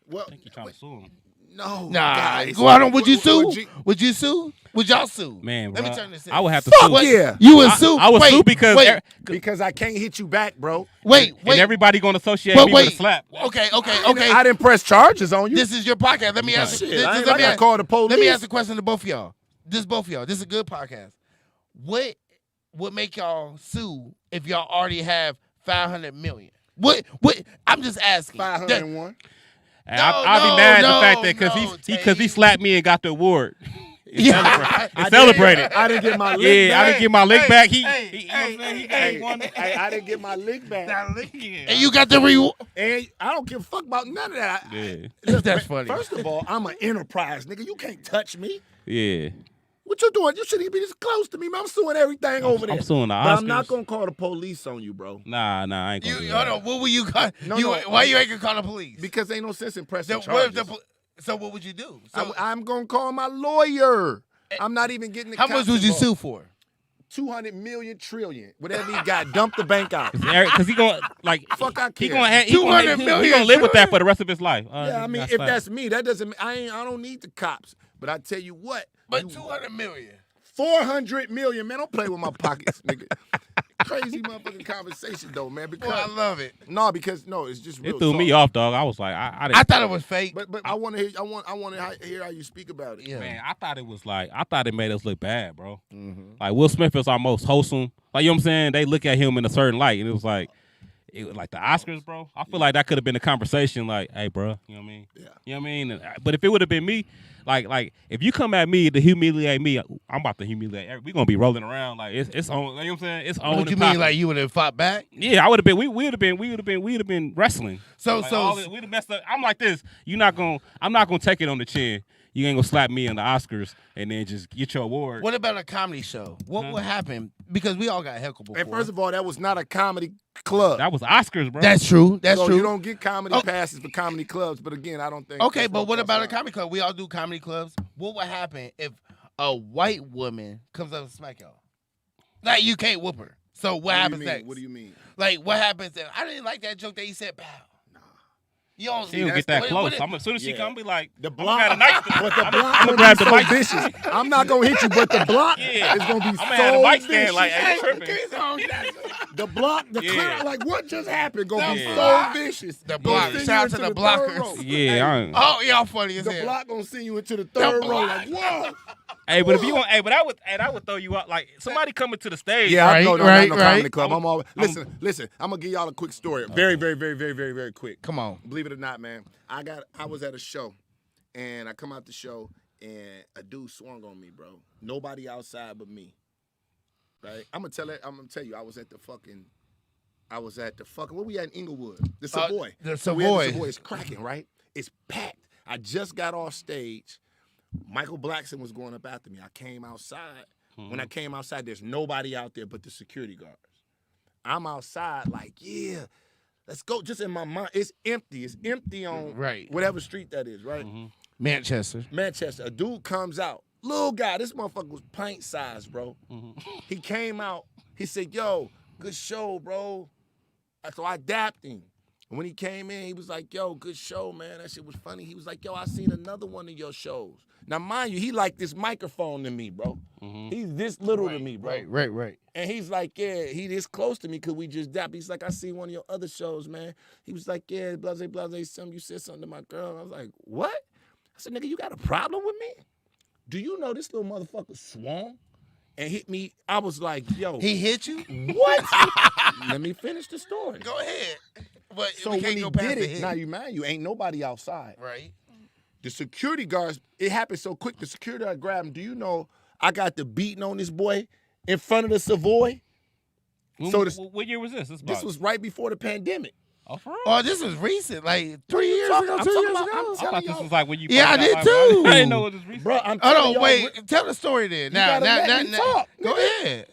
Well, I think you're trying to sue him. no, Nah, guys. go on. Would you sue? Would you- Would you sue? Would y'all sue? Man, let me bro, turn this in. I would have to Fuck sue. yeah. You would sue? I would Wait, sue because wait, Because I can't hit you back, bro. wait. and everybody gonna associate But me wait. with a slap. Okay. I didn't press charges on you. This is your podcast. Let me ask you. Shit, I ain't let like me I ask- call the police. Let me ask a question to both of y'all. This is a good podcast. What would make y'all sue if y'all already have 500 million? What? I'm just asking. 501. And I'll be mad at the fact that because he slapped me and got the award. I celebrated. I didn't get my lick back. I didn't get my lick back. I didn't get my lick back. And you got the reward. And I don't give a fuck about none of that. Yeah. Look, That's funny. First of all, I'm an enterprise, nigga. You can't touch me. Yeah. What you doing? You shouldn't be this close to me, man. I'm suing everything over there. I'm suing the Oscars. But I'm not gonna call the police on you, bro. Nah, I ain't gonna do Hold that. on, what will you call? No. Why you ain't gonna call the police? Because ain't no sense in pressing So what charges. so what would you do? So I'm gonna call my lawyer. I'm not even getting the how much cops would you involved. sue for? 200 million trillion. Whatever he got, dump the bank out. Because he gonna like Fuck, I he care. gonna have, 200 he million gonna live with that trillion? for the rest of his life. Yeah, I mean, if that's me, that doesn't. I don't need the cops. But I tell you what. But 200 million. 400 million, man. Don't play with my pockets, nigga. Crazy motherfucking conversation though, man. Because Well, I love it. no, it's just real it threw talk. me off, dog. I was like, I didn't. I thought it was fake. But I want to hear. I want to hear how you speak about it. Yeah. Man, I thought it made us look bad, bro. Mm-hmm. Like Will Smith is our most wholesome. Like, you know what I'm saying? They look at him in a certain light, and it was like the Oscars, bro. I feel like that could have been a conversation. Like, hey, bro, you know what I mean? Yeah. You know what I mean? But if it would have been me, like if you come at me to humiliate me, I'm about to humiliate. We gonna be rolling around like it's on. You know what I'm saying? It's on. What you mean, like you would have fought back? Yeah, I would have been. We would have been wrestling. So we'd have messed up. I'm like this. I'm not gonna take it on the chin. You ain't gonna slap me in the Oscars and then just get your award. what about a comedy show? What would happen? Because we all got heckled before. And first of all, that was not a comedy club. That was Oscars, bro. That's true. That's so true. you don't get comedy passes for comedy clubs. But again, I don't think. Okay, that's but what about a that's comedy club? We all do comedy clubs. What would happen if a white woman comes up and smack y'all? Like, you can't whoop her. So what happens next? What do you mean? Like, what happens if I didn't like that joke that he said, pow. You don't She don't get that close. As soon as she Yeah. come, I'm be like, The I'm block, gonna have a knife. but the block I'm gonna gonna grab be the so mic. vicious. I'm not gonna hit you, but the block Yeah. is gonna be I'm so gonna have the mic stand vicious. like, hey, you tripping. The block, the Yeah. crowd, like what just happened? Gonna be Yeah. so vicious. The Gonna block. send you Shout out into to the third blockers. row. Yeah, I ain't. Oh, y'all funny as The hell. block gonna send you into the third row. block. Like whoa. Hey, but if you want, that would throw you out. Like somebody coming to the stage. Yeah, Right, no, right, no right. comedy club. I'm always listen. I'm gonna give y'all a quick story. Very, very, very, very, very, very quick. Come on. Believe it or not, man. I was at a show, and I come out the show, and a dude swung on me, bro. Nobody outside but me. Right? I'm gonna tell you. I was at the fucking. Where we at in Inglewood? The Savoy. The So we at Savoy. the Savoy. It's cracking, right? It's packed. I just got off stage. Michael Blackson was going up after me. I came outside. When I came outside, there's nobody out there but the security guards. I'm outside like, yeah, let's go. Just in my mind, it's empty. It's empty on Right. whatever street that is, right? Manchester. Manchester. A dude comes out. Little guy. This motherfucker was pint sized, bro. He came out. He said, yo, good show, bro. So I dapped him. And when he came in, he was like, yo, good show, man. That shit was funny. He was like, yo, I seen another one of your shows. Now, mind you, he like this microphone to me, bro. He's this little to me, bro. Right. And he's like, yeah, he this close to me because we just dapped. He's like, I see one of your other shows, man. He was like, yeah, blase, you said something to my girl. I was like, what? I said, nigga, you got a problem with me? Do you know this little motherfucker swung and hit me? I was like, yo. He hit you? What? Let me finish the story. Go ahead. But So we when can't he go past did the it, hit. now you ain't nobody outside. Right. The security guards, it happened so quick. The security guard grabbed him. Do you know I got the beating on this boy in front of the Savoy? So What year was this? This was right before the pandemic. Oh, for real? Oh, this was recent, like 3 years talking- ago, I'm 2 talking years about- ago. I'm I telling thought this y'all. was like when you. Yeah, I first did got too. I didn't know it was recent. Bro, I'm Oh telling no, y'all, wait. Tell the story then. Now, gotta let me talk, Go nigga. ahead.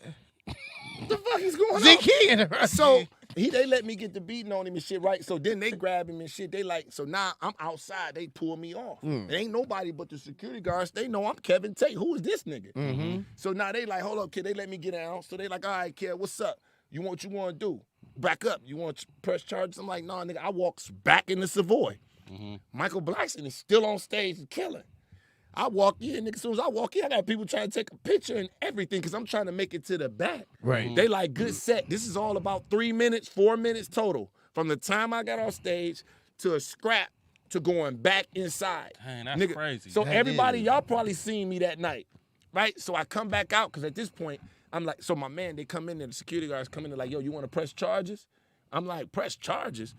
What the fuck is going on? ZK interrupted. So they let me get the beating on him and shit, right? So then they grab him and shit. They like, so now I'm outside. They pull me off. It ain't nobody but the security guards. They know I'm Kevin Tate. Who is this nigga? So now they like, hold up, kid. They let me get down. So they like, all right, kid, what's up? What you want to do? Back up. You want to press charges? I'm like, nah, nigga. I walks back in the Savoy. Michael Blackson is still on stage and killing. I walk in, nigga. As soon as I walk in, I got people trying to take a picture and everything because I'm trying to make it to the back. Right. They like, good set. This is all about 3 minutes, 4 minutes total. From the time I got off stage to a scrap to going back inside. Dang, that's Nigga, crazy. So That everybody, is. y'all probably seen me that night, right? So I come back out because at this point, I'm like, so my man, they come in there, the security guards come in there like, yo, you want to press charges? I'm like, press charges?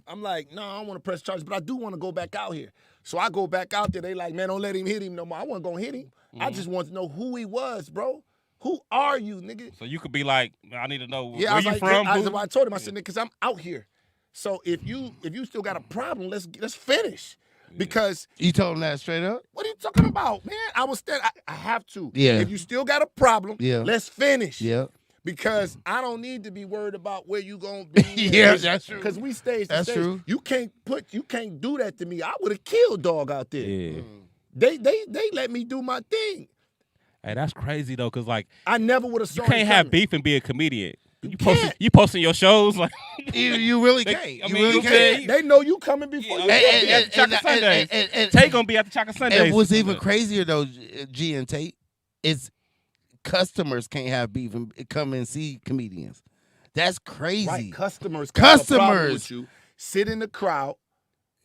I'm like, no, I don't want to press charges, but I do want to go back out here. So I go back out there. They like, man, don't let him hit him no more. I wasn't going to hit him. I just want to know who he was, bro. Who are you, nigga? So you could be like, I need to know Yeah, where you from. I told him, I said, nigga, because I'm out here. So if you still got a problem, let's finish. Because You told him that straight up? what are you talking about, man? I was there. I have to. Yeah. If you still got a problem, Yeah. let's finish. Yeah. Because I don't need to be worried about where you gonna be. Yeah, that's true. Because we stage to That's stage. true. You can't do that to me. I would have killed dog out there. Yeah. They let me do my thing. Hey, that's crazy though, cause like I never would have. you can't have beef and be a comedian. can't. You posting your shows like You really They- can't. I You mean, really you can't. can't. They know you coming before you Hey, get at the Chaka Sundays. Tay gonna be at the Chaka Sundays. And what's even crazier though, G and Tate, is customers can't have beef and come and see comedians. That's crazy. Right, customers have a problem Customers. with you. Sit in the crowd.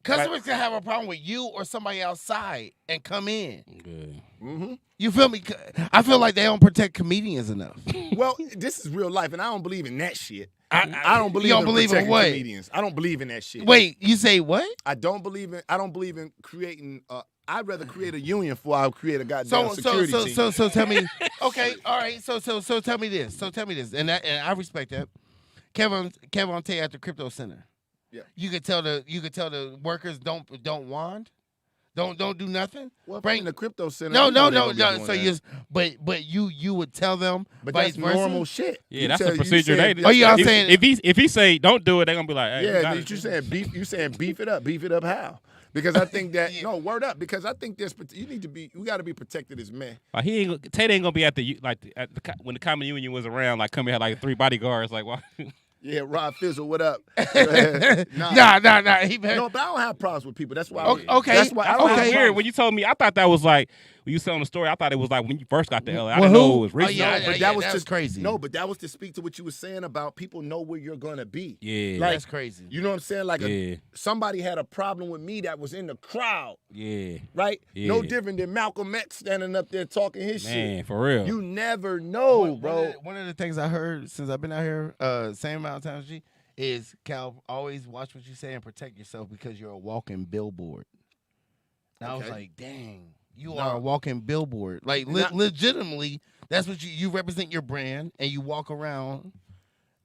Customers can have a problem with you or somebody outside and come in. Yeah. Mm-hmm. You feel me? I feel like they don't protect comedians enough. Well, this is real life, and I don't believe in that shit. I I don't believe you don't in believe in protecting what? comedians. I don't believe in that shit. Wait, you say what? I don't believe in creating. I'd rather create a union before I create a goddamn security team. So tell me. Okay, all right. So tell me this. And I respect that. Kevin Tate at the Crypto Center. Yeah. You could tell the workers don't wand, don't do nothing. Well, Bring in the crypto center. no. you know they don't be doing So that. but you would tell them. But vice that's versa? normal shit. Yeah, You that's tell- the you procedure. said- They, Oh, y'all if, saying- if he say don't do it, they gonna be like, hey, you Yeah, got it. you saying beef? You saying beef it up? Beef it up how? Because I think that no word up. Because I think we got to be protected as men. Like Tate ain't gonna be at the when the common union was around. Like come here, like 3 bodyguards. Like why? Yeah, Rod Fizzle, what up? Nah. He No, but I don't have problems with people. That's why. Okay, That's why I don't have okay. Weird. problems. When you told me, I thought that was like when you telling the story. I thought it was like when you first got to LA. I Well, didn't know who? it was recent. Oh, yeah, No, but that was that's just crazy. No, but that was to speak to what you were saying about people know where you're gonna be. Yeah. Like, That's crazy. You know what I'm saying? Like Yeah. somebody had a problem with me that was in the crowd, Yeah. right? No Yeah. different than Malcolm X standing up there talking his Man, shit. for real. You never know, bro. One of the things I heard since I've been out here, same amount of times, G, is Cal, always watch what you say and protect yourself because you're a walking billboard. And I was Okay. like, dang, you No. are a walking billboard. Like Not- legitimately, that's what you represent your brand and you walk around,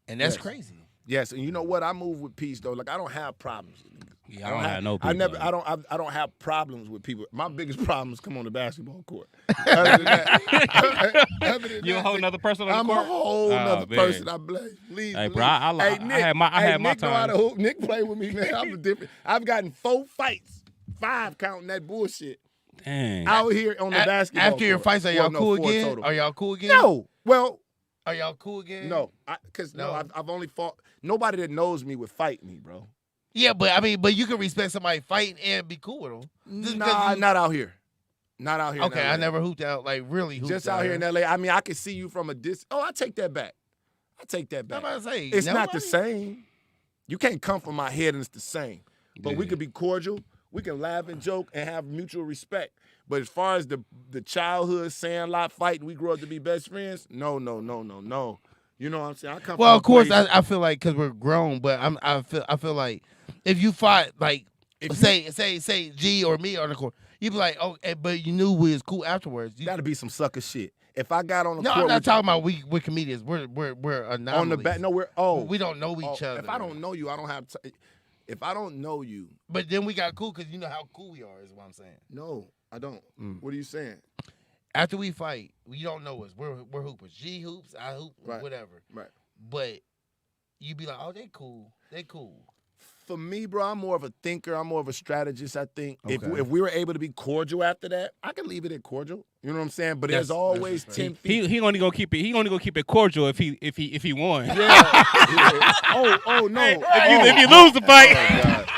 and that's Yes. crazy. Yes, and you know what? I move with peace though. Like I don't have problems. Yeah, I don't have no. I never. people. I don't have problems with people. My biggest problems come on the basketball court. Other than that, other than You a that, whole nother person on the I'm court? a whole Oh, nother man. person. I blame. Please, Hey, believe. bro, I Hey, Nick, had my Nick know how time. to hoop. Nick play with me, man. I'm a different. I've gotten 4 fights, 5 counting that bullshit Dang. out here on the basketball. After your court. fights, are y'all Well, no, cool 4 again? total. Are y'all cool again? No. Well, Are y'all cool again? no. Because No. I've only fought. Nobody that knows me would fight me, bro. Yeah, but I mean, but you can respect somebody fighting and be cool with them. Just 'cause Nah, you- not out here. Not out here. in Okay, LA. I never hooped out, like really hooped Just out here in LA. I mean, I can see you from a distance. Oh, I take that back. I take that I'm back. about to say, It's not the nobody- same. You can't come from my head and it's the same. But we Yeah. could be cordial. We can laugh and joke and have mutual respect. But as far as the childhood sandlot fight, we grew up to be best friends. No. You know what I'm saying? I come Well, from of course, a place- I feel like because we're grown, but I feel like if you fought like If say G or me on the court, you'd be like, oh, but you knew we was cool afterwards. You, that'd be some sucker shit. If I got on the no, court I'm not with talking about we're comedians. We're anomalies. on the back, no, we don't know each other. If I don't know you, I don't have. If I don't know you, But then we got cool because you know how cool we are. Is what I'm saying. no, I don't. Mm. What are you saying? After we fight, you don't know us. We're hoopers. G hoops, I hoop, Right. whatever. Right. But you be like, oh, they cool. They cool. For me, bro, I'm more of a thinker. I'm more of a strategist. I think Okay. if we were able to be cordial after that, I could leave it at cordial. You know what I'm saying? But That's- there's always that's 10 feet. He only gonna keep it. He only gonna keep it cordial if he won. Yeah. Oh no. If you lose the fight, God.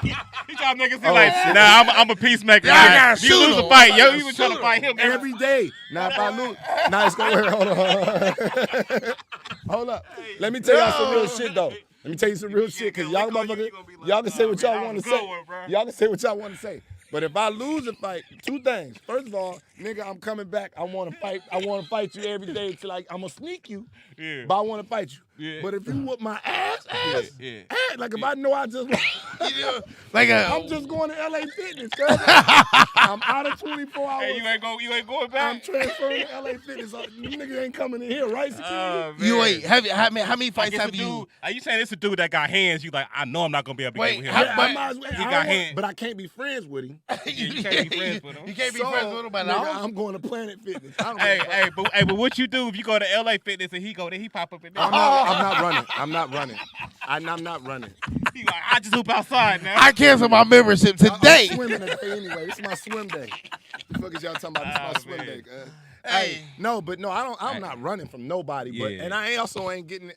he trying to make us Oh, like, shit. nah, I'm a peacemaker. Yeah, I gotta If you shoot lose the him. fight, I yo, gotta you was trying to shoot fight him Every day. Now if I lose, now it's gonna work. Hold on. Hold up. Let me tell y'all some real shit though. Let me tell you some real shit, cause y'all motherfuckers, y'all can say what y'all want to say. Y'all can say what y'all want to say. But if I lose a fight, two things. First of all, nigga, I'm coming back. I want to fight. I want to fight you every day until I'm gonna sneak you. Yeah. But I want to fight you. Yeah. But if you whoop my ass, Yeah. like if I know I just, Like I'm just going to LA Fitness. Cuz. I'm out of 24 hours. Hey, you ain't going back. I'm transferring to LA Fitness. You niggas ain't coming in here, right, security? you wait. How many fights have you? Are you saying it's a dude that got hands? You like, I know I'm not gonna be able to Wait, get with him. how- I might as well. He I got don't hands. but I can't be friends with him. You can't be friends with him. You can't be So, friends with him, but nigga, I'm going to Planet Fitness. I don't Hey, give a fuck. but what you do if you go to LA Fitness and he go there, he pop up in there? I'm not running. I'm not running. I'm not running. He like, I just hoop outside now. I cancel my membership today. I'm swimming today anyway. This is my swim day. The fuck is y'all talking about? This is my swim man. day. Hey. No, I'm not running from nobody. But Yeah. and I also ain't getting.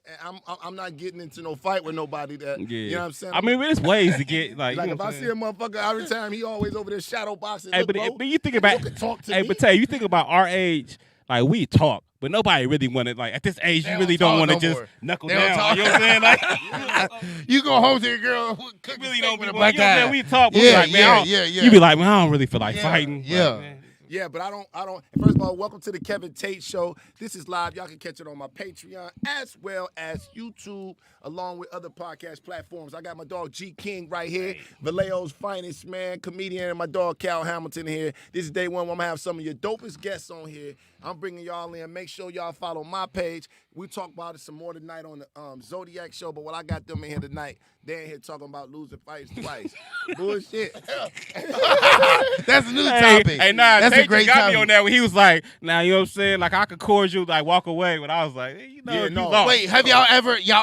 I'm not getting into no fight with nobody. That Yeah. you know what I'm saying. I mean, there's ways to get like. like you if know I what I'm see a motherfucker every time, he always over there shadow boxing. Hey, Look, but, bro, but you think about, you can talk to hey, me. but Tay, you think about our age, like we talk, but nobody really want to, like at this age, you They really don't don't talk want to no just more. knuckle They don't down. talk. You know what I'm saying? Like, You go home to your girl who cook really steak don't be with a you know black what I'm saying? eye. We talk, but we Yeah, like, man, yeah, I don't- yeah, yeah. You be like, man, I don't really feel like Yeah, fighting. yeah. Like, man. Yeah, but I don't. First of all, welcome to the Kevin Tate Show. This is live. Y'all can catch it on my Patreon as well as YouTube, along with other podcast platforms. I got my dog G King right here, Vallejo's finest man, comedian, and my dog Cal Hamilton here. This is day one. I'm gonna have some of your dopest guests on here. I'm bringing y'all in. Make sure y'all follow my page. We talk about it some more tonight on the Zodiac Show. But what I got them in here tonight, they in here talking about losing fights twice. Bullshit. That's a new topic. Hey, nah, That's Tate a great got topic. me on that when he was like, now, you know what I'm saying? Like, I could cordial, like, walk away, but I was like, hey, you know, Yeah, you no. lost. Wait, have y'all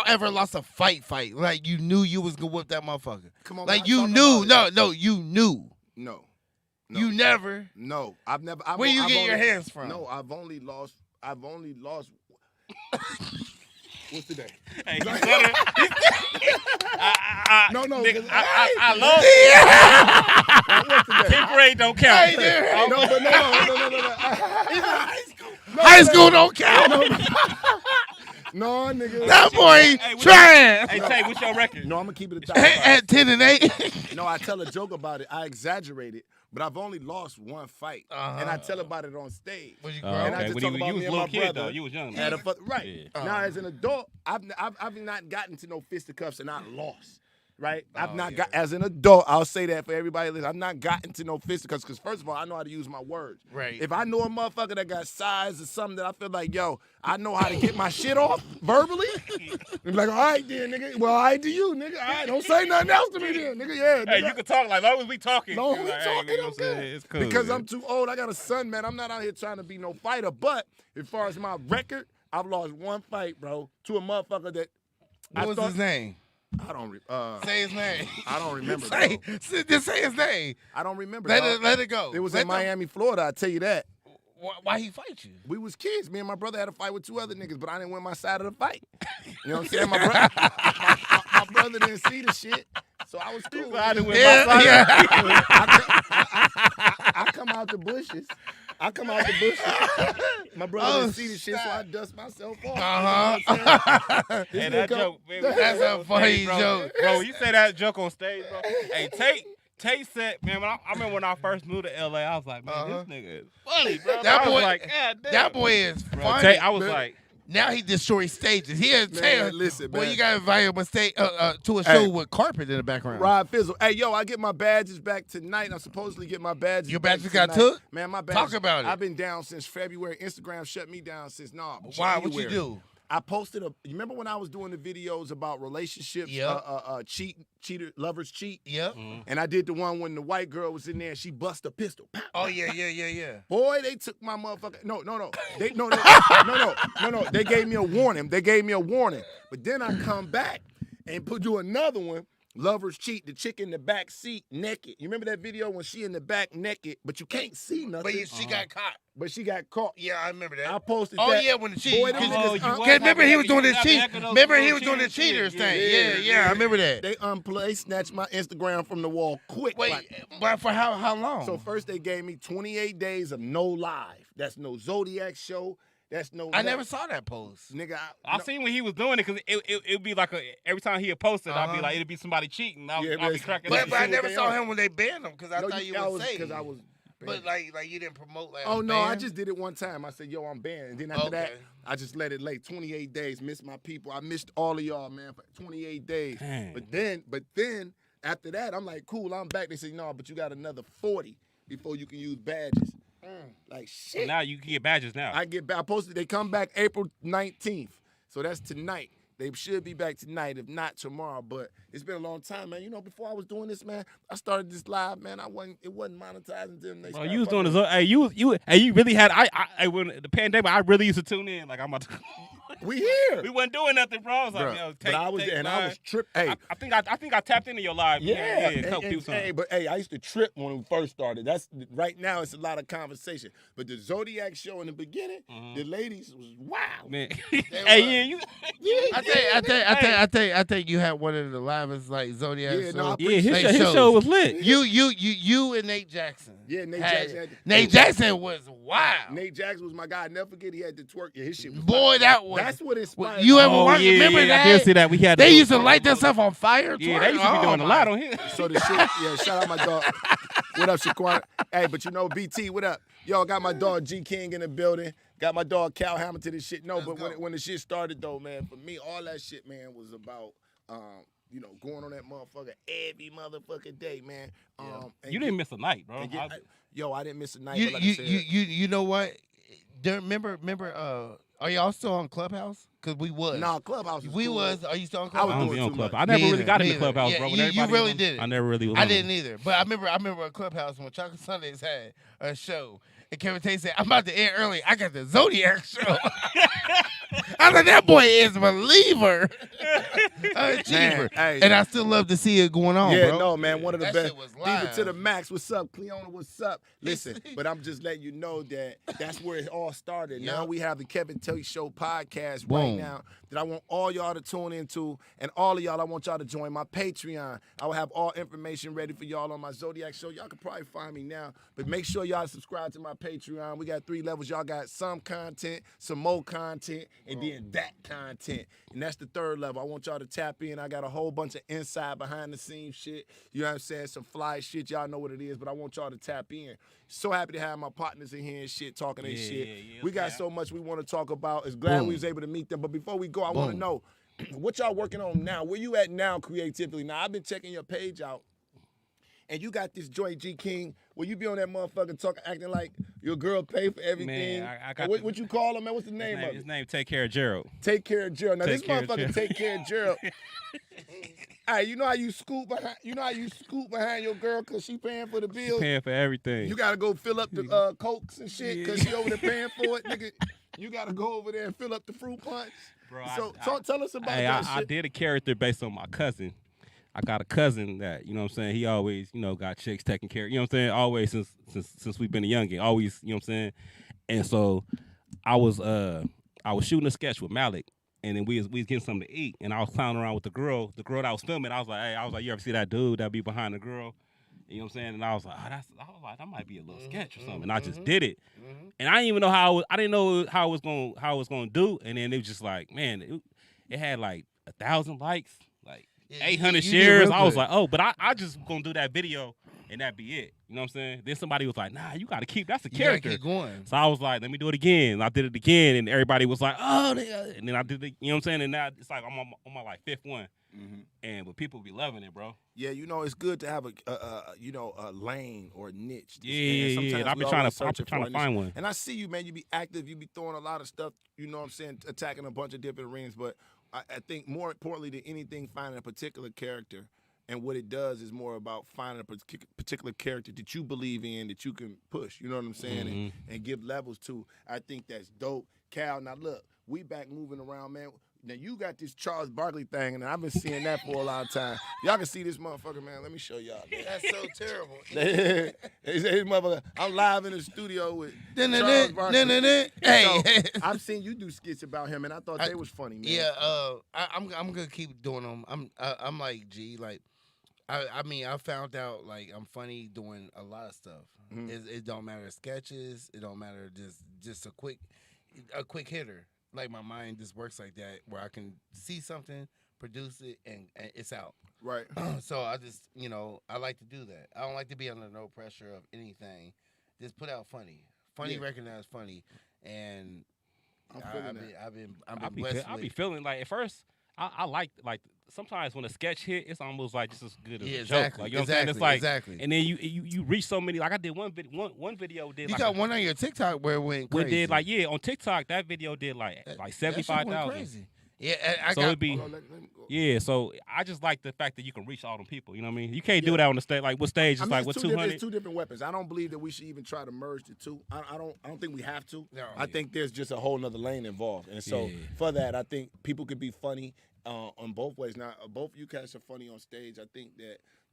ever lost a fight? Like you knew you was gonna whip that motherfucker. Come on, Like man, you talk knew. about No, you knew. No. You never. No, I've never. Where you get your hands from? No, I've only lost. What's today? Hey, you better. No, Nigga, 'cause- I love What's today? 10th grade don't count. No, but no. High school don't count. No, nigga. That boy Hey, what- trying. Hey, Tay, what's your record? No, I'm gonna keep it a top five. At 10 and 8. No, I tell a joke about it. I exaggerate it, but I've only lost one fight, and I tell about it on stage. Was you Oh, grown? And I okay. just When talk you about was me a and little my kid, brother. though. You was young. Had a right. Yeah. Now, as an adult, I've not gotten to no fisticuffs and I lost. Right? I've not got, as an adult, I'll say that for everybody listening, I've not gotten to no fisticuffs because, first of all, I know how to use my words. Right. If I know a motherfucker that got size or something that I feel like, yo, I know how to get my shit off verbally, I'm like, all right, then, nigga. Well, all right to you, nigga. All right, don't say nothing else to me then, nigga. Yeah, Hey, nigga. you can talk like long as we talking. Long you as we like, talking, you know I'm what I'm saying? good. It's cool. Because man. I'm too old. I got a son, man. I'm not out here trying to be no fighter. But as far as my record, I've lost one fight, bro, to a motherfucker that What was his name? I don't. Say his name. I don't remember. Say, bro. just say his name. I don't remember. Let dog. it go. It was Let in them- Miami, Florida. I tell you that. Why he fight you? We was kids. Me and my brother had a fight with two other niggas, but I didn't win my side of the fight. You know what I'm saying? My brother didn't see the shit, so I was cool. I done went Yeah, my side. yeah. I come out the bushes. My brother didn't see the shit, so I dust myself off. Uh-huh. Hey, that joke, man. That's a funny bro. joke. Bro, you say that joke on stage, bro. Hey, Tate said, man, I remember when I first moved to LA, I was like, man, this nigga is funny, bro. That I was boy- like, God damn. That boy is Bro, funny. Tate, I was man. like, Now he destroys stages. He has Man, listen, boy, man. you got to invite him to a show Hey. with carpet in the background. Rod Fizzle. Hey, yo, I get my badges back tonight. I'm supposedly get my badges. Your back badges got tonight. took? Man, my badges. Talk about it. I've been down since February. Instagram shut me down since Why? What you January. do? I posted you remember when I was doing the videos about relationships, Yep. lovers cheat? Yep. And I did the one when the white girl was in there and she bust a pistol. Pow, Oh pow, yeah, pow. yeah. Boy, they took my motherfucker. No. They gave me a warning. But then I come back and do another one. Lovers cheat. The chick in the back seat naked. You remember that video when she in the back naked, but you can't see nothing. But she got caught. But she got caught. Yeah, I remember that. I posted Oh that. yeah, when the cheat. Boy, them Cause niggas, remember he was doing this cheat. Heck of those Remember he little was doing the cheaters cheaters shit. thing. Yeah, I remember that. They snatched my Instagram from the wall quick. Wait, like- but for how long? So first they gave me 28 days of no live. That's no Zodiac show. That's no. I never saw that post. Nigga, I seen when he was doing it because it'd be like every time he posted, I'd be like, it'd be somebody cheating. I'd be cracking up. But I what never they saw are. him when they banned him because I thought you would say. Because I was. But like you didn't promote like. Oh no, I banned? just did it one time. I said, "Yo, I'm banned," and then after that, I just let it lay. 28 days, missed my people. I missed all of y'all, man, for 28 days. Dang. But then after that, I'm like, cool, I'm back. They said, no, but you got another 40 before you can use badges. Like shit. So now you can get badges now. I get back. I posted. They come back April 19th, so that's tonight. They should be back tonight, if not tomorrow. But it's been a long time, man. You know, before I was doing this, man, I started this live, man. It wasn't monetizing them. Bro, you was doing this. Hey, you really had. I when the pandemic, I really used to tune in. Like I'm about to. We here. We wasn't doing nothing, bro. I was like, Bruh, yo, but I was there, and I was tripping. Hey, I think I tapped into your live. yeah. Hey, I used to trip when we first started. That's right now. It's a lot of conversation. But the Zodiac show in the beginning, the ladies was wow. man. Hey, yeah, you. I think you had one of the livest like Zodiac. Yeah, no, I Yeah, his appreciate show was lit. You and Nate Jackson. Yeah, Nate had- Jackson. Nate Jackson was wild. Nate Jackson was my guy. I never forget he had to twerk. Yeah, his shit was Boy, fire. that was. That's what inspired. You ever Oh, watch? yeah, Remember yeah, that? I did see that. We had. They used to light themselves on fire. Yeah, twerk. they used to be doing a lot on here. So the shit, yeah, shout out my dog. What up, Shaquan? Hey, but you know, BT, what up? Yo, got my dog G King in the building. Got my dog Cal Hamilton and shit. No, but when the shit started though, man, for me, all that shit, man, was about you know, going on that motherfucker every motherfucking day, man. And You didn't miss a night, bro. I didn't miss a night. You but like I said, you know what? Remember? Are y'all still on Clubhouse? Cause we was. Nah, Clubhouse. We cool. was. Are you still on I Clubhouse? I don't doing be on too Clubhouse. much. I never Me really got either, into Clubhouse, yeah, bro. When you everybody really was on- didn't. I never really was I on didn't either. But I remember a Clubhouse when Chocolate Sundays had a show. And Kevin Tate said, I'm about to end early. I got the Zodiac show. I said, that boy is a believer. Achiever. hey. And I still love to see it going on, Yeah, bro. no, man, one of the That best. shit was Diva live. to the max. What's up, Cleona? What's up? Listen, but I'm just letting you know that that's where it all started. Now we have the Kevin Tate Show podcast right Boom. now that I want all y'all to tune into, and all of y'all, I want y'all to join my Patreon. I will have all information ready for y'all on my Zodiac Show. Y'all can probably find me now, but make sure y'all subscribe to my Patreon. We got 3 levels. Y'all got some content, some more content, and then that content. And that's the 3rd level. I want y'all to tap in. I got a whole bunch of inside behind the scenes shit. You know what I'm saying? Some fly shit. Y'all know what it is, but I want y'all to tap in. So happy to have my partners in here and shit, talking their shit. We got so much we want to talk about. It's glad we was able to meet them. But before we go, I want to know what y'all working on now. Where you at now creatively? Now, I've been checking your page out. And you got this joint, G King, where you be on that motherfucker talking, acting like your girl pay for everything. Man, I got what you call him, man? What's the name of it? His name Take Care of Gerald. Take Care of Gerald. Now Take this Care of motherfucker Gerald. Take Care of Gerald. Hey, you know how you scoop behind? You know how you scoop behind your girl because she paying for the bills? Paying for everything. You gotta go fill up the cokes and shit because she over there paying for it, nigga. You gotta go over there and fill up the fruit punch. Bro, So tell us about Hey, that I shit. did a character based on my cousin. I got a cousin that, you know what I'm saying, he always, you know, got chicks taking care, you know what I'm saying, always since we've been a youngin', always, you know what I'm saying. And so I was shooting a sketch with Malik, and then we was getting something to eat, and I was clowning around with the girl that I was filming. I was like, you ever see that dude that be behind the girl? You know what I'm saying? And I was like, that might be a little sketch or something. And I just did it. And I didn't even know I didn't know how it was gonna do. And then it was just like, man, it had like 1,000 likes, like 800 you did shares. real I was good. like, oh, but I just gonna do that video and that be it. You know what I'm saying? Then somebody was like, nah, you gotta keep, that's a You gotta character. keep going. So I was like, let me do it again. I did it again, and everybody was like, oh, and then I did it. You know what I'm saying? And now it's like I'm on my like 5th one, but people be loving it, bro. Yeah, you know, it's good to have a lane or a niche. Yeah. Sometimes I've we been trying always to searching for our find niche. one. And I see you, man. You be active. You be throwing a lot of stuff. You know what I'm saying? Attacking a bunch of different rings. But I think more importantly than anything, finding a particular character. And what it does is more about finding a particular character that you believe in, that you can push. You know what I'm saying? And give levels to. I think that's dope. Cal, now look, we back moving around, man. Now, you got this Charles Barkley thing, and I've been seeing that for a long time. Y'all can see this motherfucker, man. Let me show y'all. That's so terrible. This motherfucker, I'm live in the studio with Charles Barkley. Hey, So, I've seen you do skits about him, and I thought they was funny, man. yeah. I'm gonna keep doing them. I'm like G. Like, I mean, I found out like I'm funny doing a lot of stuff. It don't matter sketches. It don't matter just a quick a quick hitter. Like my mind just works like that, where I can see something, produce it, and it's out. Right. So I just, I like to do that. I don't like to be under no pressure of anything. Just put out funny, Yeah. recognize funny, and I'm feeling that. I've been blessed. I be feeling like at first I like sometimes when a sketch hit, it's almost like just as good as a joke. Like, you know what I'm saying? It's like exactly. and then you reach so many. Like I did one video did You like got one on your TikTok where it went crazy. did like on TikTok that video did like That shit went 75,000. crazy. Yeah, I So got. it'd be Hold on, let me go. yeah. So I just like the fact that you can reach all them people. You know what I mean? You can't do that on the stage. Like what stage? It's I mean, like what it's two different- 200. It's two different weapons. I don't believe that we should even try to merge the two. I don't think we have to. No, I think there's just a whole nother lane involved, and so Yeah. for that, I think people could be funny on both ways. Now, both you cats are funny on stage. I think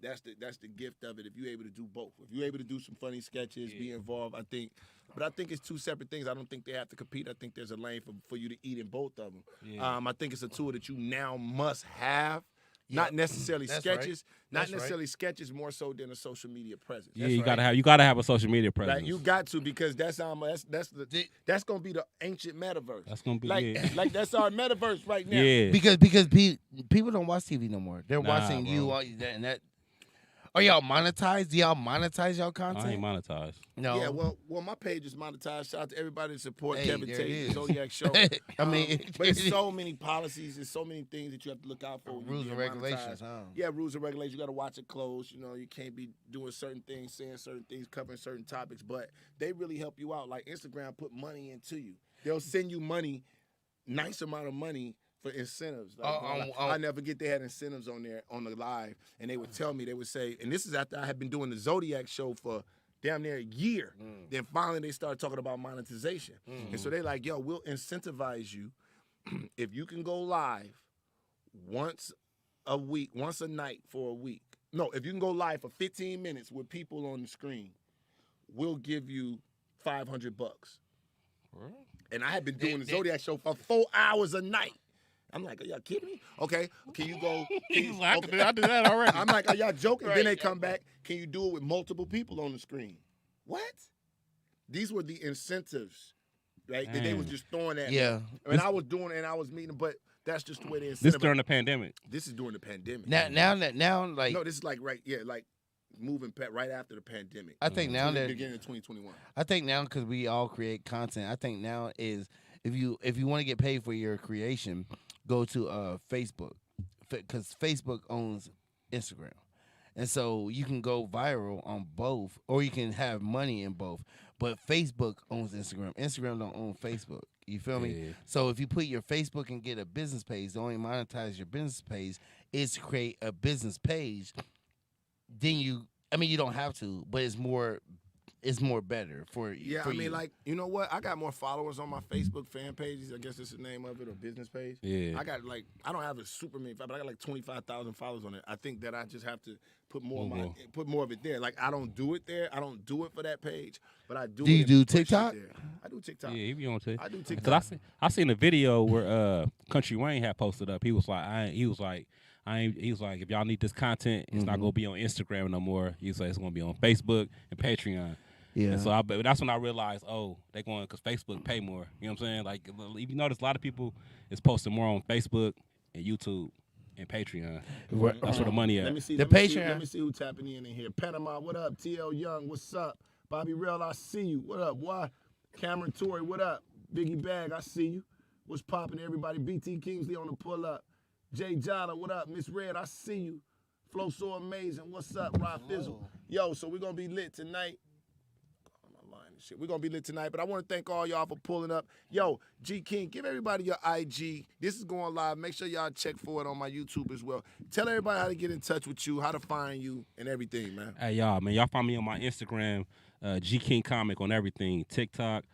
that's the gift of it. If you're able to do both, if you're able to do some funny sketches, be involved, I think. But I think it's two separate things. I don't think they have to compete. I think there's a lane for you to eat in both of them. Yeah. I think it's a tool that you now must have. Not necessarily That's sketches, right. not That's right. necessarily sketches, more so than a social media presence. Yeah, you gotta have a social media presence. Right, you got to, because that's gonna be the ancient metaverse. That's gonna be like that's our metaverse right now. yeah. Because people don't watch TV no more. They're Nah, watching bro. you and that. Are y'all monetized? Do y'all monetize y'all I content? ain't monetized. No. Yeah, well, my page is monetized. Shout out to everybody that support Hey, Kevin there Tate, it the is. Zodiac Show. I mean, but it's so many policies, there's so many things that you have to look out for. when you rules being and regulations, monetized. huh? Yeah, rules and regulations. You got to watch it close. You can't be doing certain things, saying certain things, covering certain topics. But they really help you out. Like Instagram put money into you. They'll send you money, nice amount of money for incentives. Like, I never get they had incentives on there on the live, and they would tell me, they would say, and this is after I had been doing the Zodiac Show for damn near a year. Then finally they started talking about monetization, and so they like, yo, we'll incentivize you if you can go live once a week, once a night for a week. No, if you can go live for 15 minutes with people on the screen, we'll give you $500. And I had been doing the Zodiac Show for 4 hours a night. I'm like, are y'all kidding me? Okay, can you go? He's like, I did that already. I'm like, are y'all joking? Then they come back. Can you do it with multiple people on the screen? What? These were the incentives, right? That they was just throwing at me. And I was doing it and I was meeting them, but that's just the way they incentivize. This during the pandemic. This is during the pandemic. Now, like No, this is like like moving right after the pandemic. I think now that beginning of 2021. I think now because we all create content. I think now is if you want to get paid for your creation, go to Facebook, because Facebook owns Instagram, and so you can go viral on both, or you can have money in both. But Facebook owns Instagram. Instagram don't own Facebook. You feel me? Yeah. So if you put your Facebook and get a business page, the only monetize your business page is to create a business page. Then you don't have to, but it's more better for you. Yeah, for I mean, you. like, you know what? I got more followers on my Facebook fan pages. I guess that's the name of it, or business page. Yeah. I got I don't have a super many, but I got like 25,000 followers on it. I think that I just have to put more of it there. Like, I don't do it there. I don't do it for that page, but I do. Do you it do and push it TikTok? there. I do TikTok. Yeah, he be on TikTok. I do TikTok. Cause I seen a video where Country Wayne had posted up. He was like, if y'all need this content, it's not gonna be on Instagram no more. He was like, it's gonna be on Facebook and Patreon. Yeah. And so that's when I realized, they going because Facebook pay more. You know what I'm saying? Like, if you notice, a lot of people is posting more on Facebook and YouTube and Patreon. That's where the money at. Let me see. The let me see- Patreon. Let me see who tapping in here. Panama, what up? TL Young, what's up? Bobby Real, I see you. What up? Why? Cameron Torrey, what up? Biggie Bag, I see you. What's popping, everybody? BT Kingsley on the pull up. Jay Jolly, what up? Miss Red, I see you. Flow so amazing. What's up, Rod Fizzle? Yo, so we're gonna be lit tonight. Shit. We're going to be lit tonight, but I want to thank all y'all for pulling up. Yo, G King, give everybody your IG. This is going live. Make sure y'all check for it on my YouTube as well. Tell everybody how to get in touch with you, how to find you, and everything, man. Hey, y'all find me on my Instagram, G King Comic on everything. TikTok,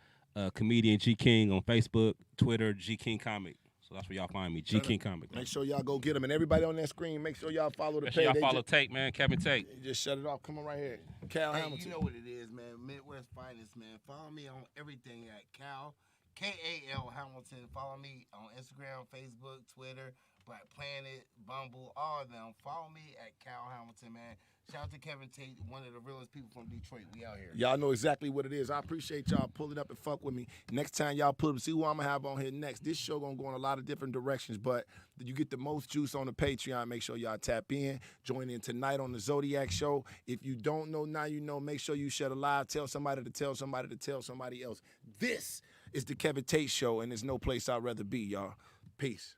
comedian G King on Facebook, Twitter, G King Comic. So that's where y'all find me, G King Comic. Man. Make sure y'all go get them. And everybody on that screen, make sure y'all follow the Make page. sure y'all follow Tate, man, Kevin Tate. Just shut it off. Come on right here. Cal Hamilton. You know what it is, man. Midwest Finest, man. Follow me on everything at Cal, K-A-L Hamilton. Follow me on Instagram, Facebook, Twitter. Black Planet, Bumble, all of them. Follow me at Cal Hamilton, man. Shout out to Kevin Tate, one of the realest people from Detroit. We out here. Y'all know exactly what it is. I appreciate y'all pulling up and fuck with me. Next time y'all pull up, see who I'm gonna have on here next. This show gonna go in a lot of different directions, but you get the most juice on the Patreon. Make sure y'all tap in. Join in tonight on the Zodiac Show. If you don't know, now you know. Make sure you share the live. Tell somebody to tell somebody to tell somebody else. This is the Kevin Tate Show, and there's no place I'd rather be, y'all. Peace.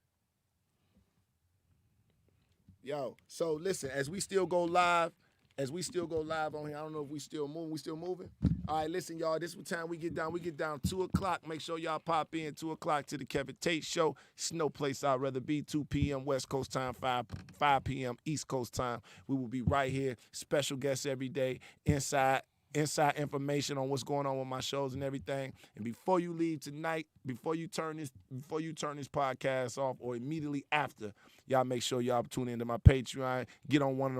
Yo, so listen, as we still go live on here, I don't know if we still moving. We still moving? All right, listen, y'all, this is what time we get down. We get down 2 o'clock. Make sure y'all pop in 2 o'clock to the Kevin Tate Show. It's no place I'd rather be. 2 p.m. West Coast time, 5 p.m. East Coast time. We will be right here. Special guests every day. Inside information on what's going on with my shows and everything. And before you leave tonight, before you turn this podcast off, or immediately after, y'all make sure y'all tune into my Patreon. Get on one of them.